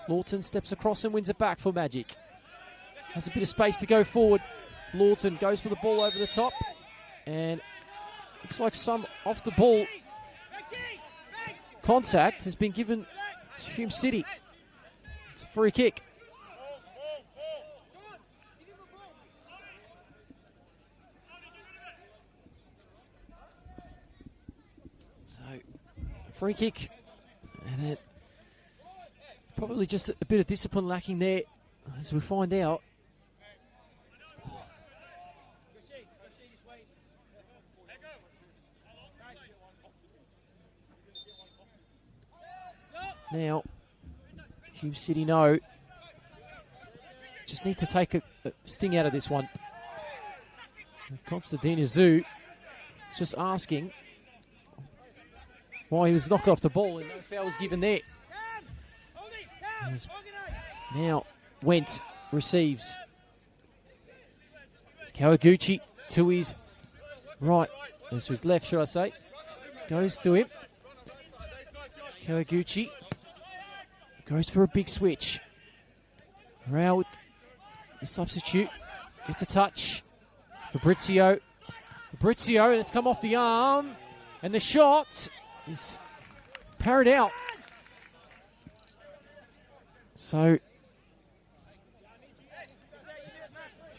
Lawton steps across and wins it back for Magic. Has a bit of space to go forward. Lawton goes for the ball over the top. And Looks like some off the ball contact has been given to Hume City. It's a free kick. So, free kick. And it, probably just a bit of discipline lacking there, as we find out. Now, Hume City know. Just need to take a sting out of this one. Constantine Zoo just asking why he was knocked off the ball and no foul was given there. Now, Went receives. It's Kawaguchi to his right. To his left, should I say. Goes to him. Kawaguchi goes for a big switch. Rao with the substitute. Gets a touch. Fabrizio. Fabrizio, and it's come off the arm. And the shot is parried out. So,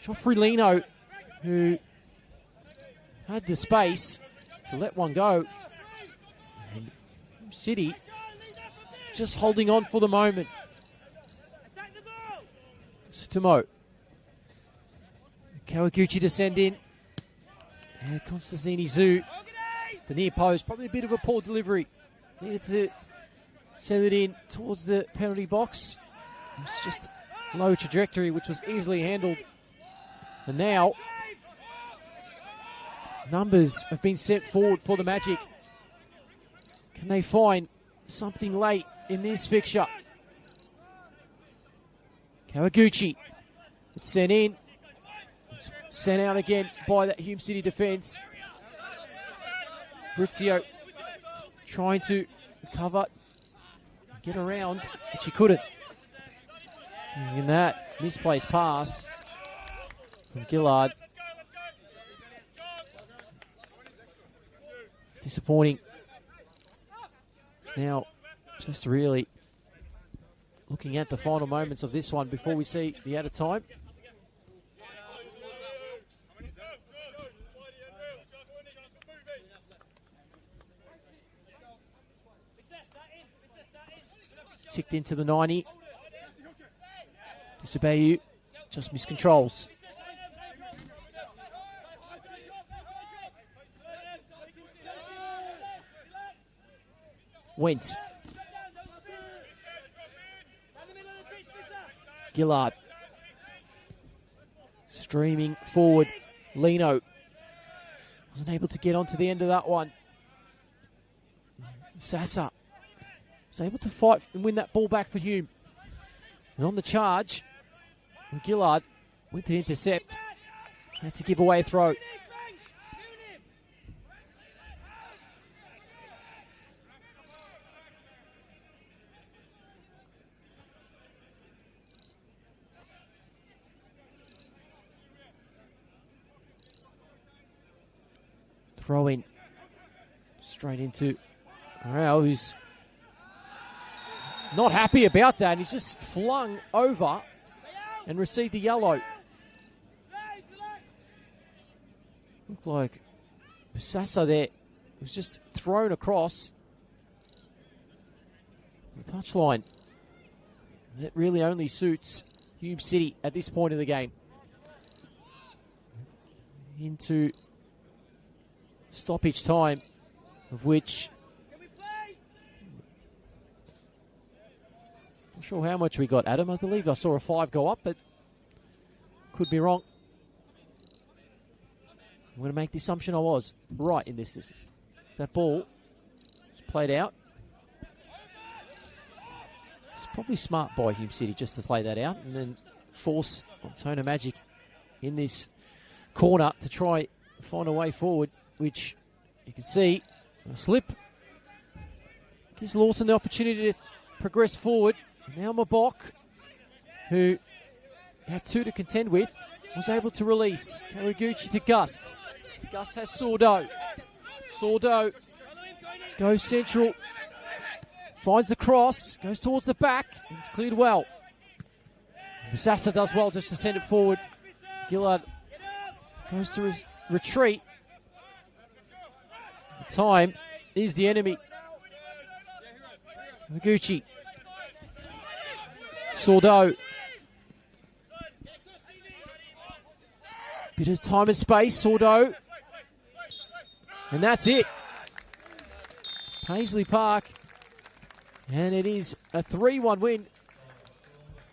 Joffrey Lino, who had the space to let one go. And City just holding on for the moment. Tomo. Kawaguchi to send in. And Constantini Zoo. The near post. Probably a bit of a poor delivery. Needed to send it in towards the penalty box. It's just low trajectory, which was easily handled. And now, numbers have been sent forward for the Magic. Can they find something late in this fixture? Kawaguchi. It's sent in. It's sent out again by that Hume City defence. Fabrizio trying to recover, get around, but she couldn't. And that misplaced pass from Gillard. It's disappointing. It's now just really looking at the final moments of this one before we see the added time. Ticked into the 90. Disabayu just miscontrols. Wentz. Gillard. Streaming forward. Lino. Wasn't able to get onto the end of that one. Sasa was able to fight and win that ball back for Hume. And on the charge, Gillard went to intercept. Had to give away a throw. Throw in straight into Rao, who's not happy about that. He's just flung over and received the yellow. Looked like Sasa there was just thrown across the touchline. That really only suits Hume City at this point of the game. Into stoppage time, of which not sure how much we got, Adam. I believe I saw a 5 go up, but could be wrong. I'm going to make the assumption I was right in this. That ball is played out. It's probably smart by Hume City just to play that out and then force Altona Magic in this corner to try find a way forward, which you can see a slip gives Lawson the opportunity to progress forward. Now Mabok, who had 2 to contend with, was able to release. Kawaguchi to Gust. Gust has Sordo. Sordo goes central. Finds the cross. Goes towards the back. It's cleared well. Musasa does well just to send it forward. Gillard goes to retreat. The time is the enemy. Noguchi. Sordo. Bit of time and space. Sordo. And that's it. Paisley Park. And it is a 3-1 win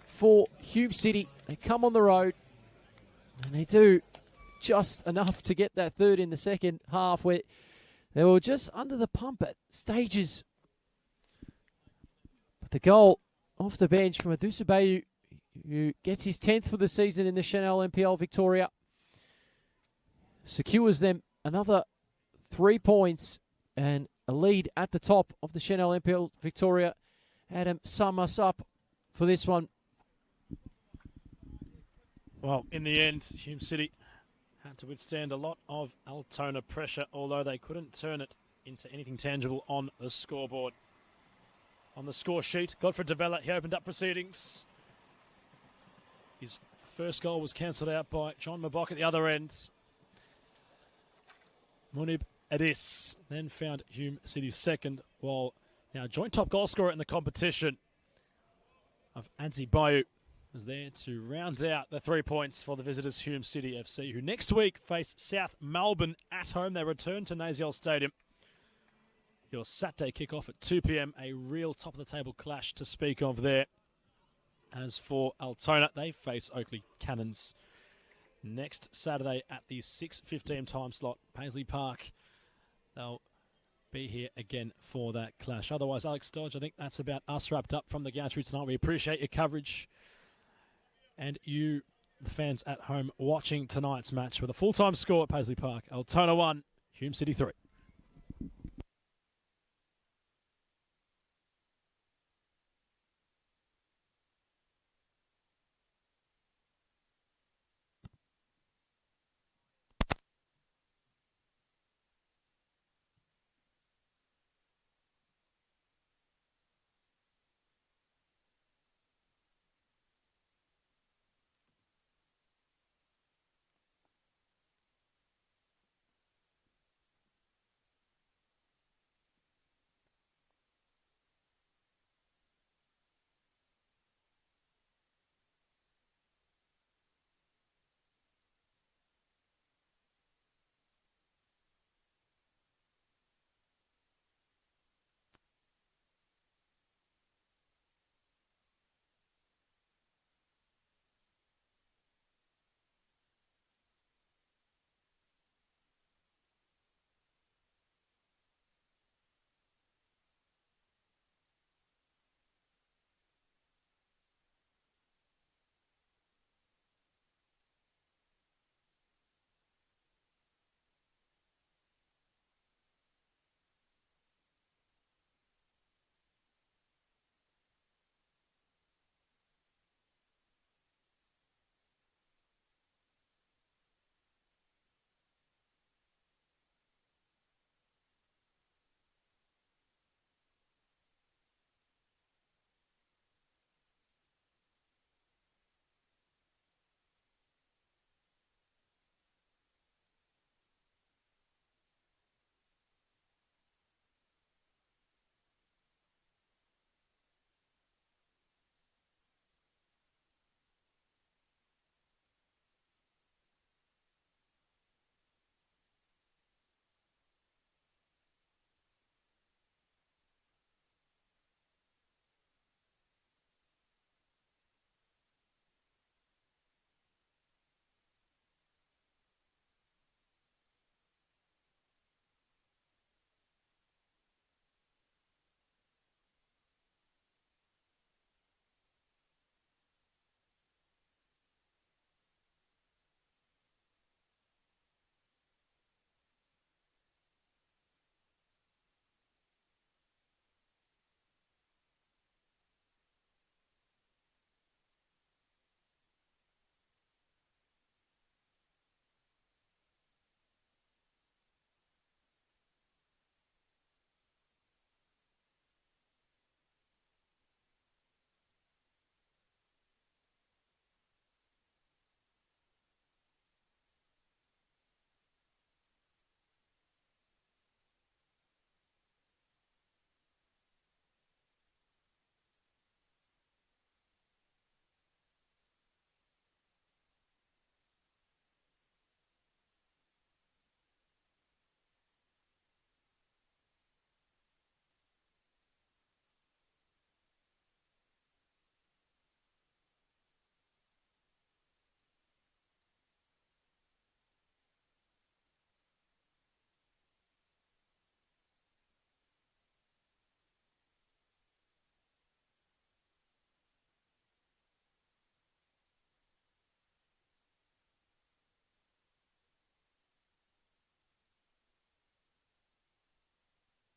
for Hume City. They come on the road. And they do just enough to get that third in the second half, where they were just under the pump at stages. But the goal off the bench from Adusabeyu, who gets his 10th for the season in the Senol NPL Victoria, secures them another 3 points and a lead at the top of the Senol NPL Victoria. Adam, sum us up for this one. Well, in the end, Hume City had to withstand a lot of Altona pressure, although they couldn't turn it into anything tangible on the scoreboard. On the score sheet, Godfrey Devella, he opened up proceedings. His first goal was cancelled out by John Mabok at the other end. Munib Adis then found Hume City's second, while now joint top goal scorer in the competition of Anzi Bayu is there to round out the 3 points for the visitors Hume City FC, who next week face South Melbourne at home. They return to Naziel Stadium. Your Saturday kickoff at 2 p.m, a real top-of-the-table clash to speak of there. As for Altona, they face Oakley Cannons next Saturday at the 6:15 time slot, Paisley Park. They'll be here again for that clash. Otherwise, Alex Dodge, I think that's about us wrapped up from the Gantry tonight. We appreciate your coverage and you, the fans at home, watching tonight's match with a full-time score at Paisley Park. Altona 1, Hume City 3.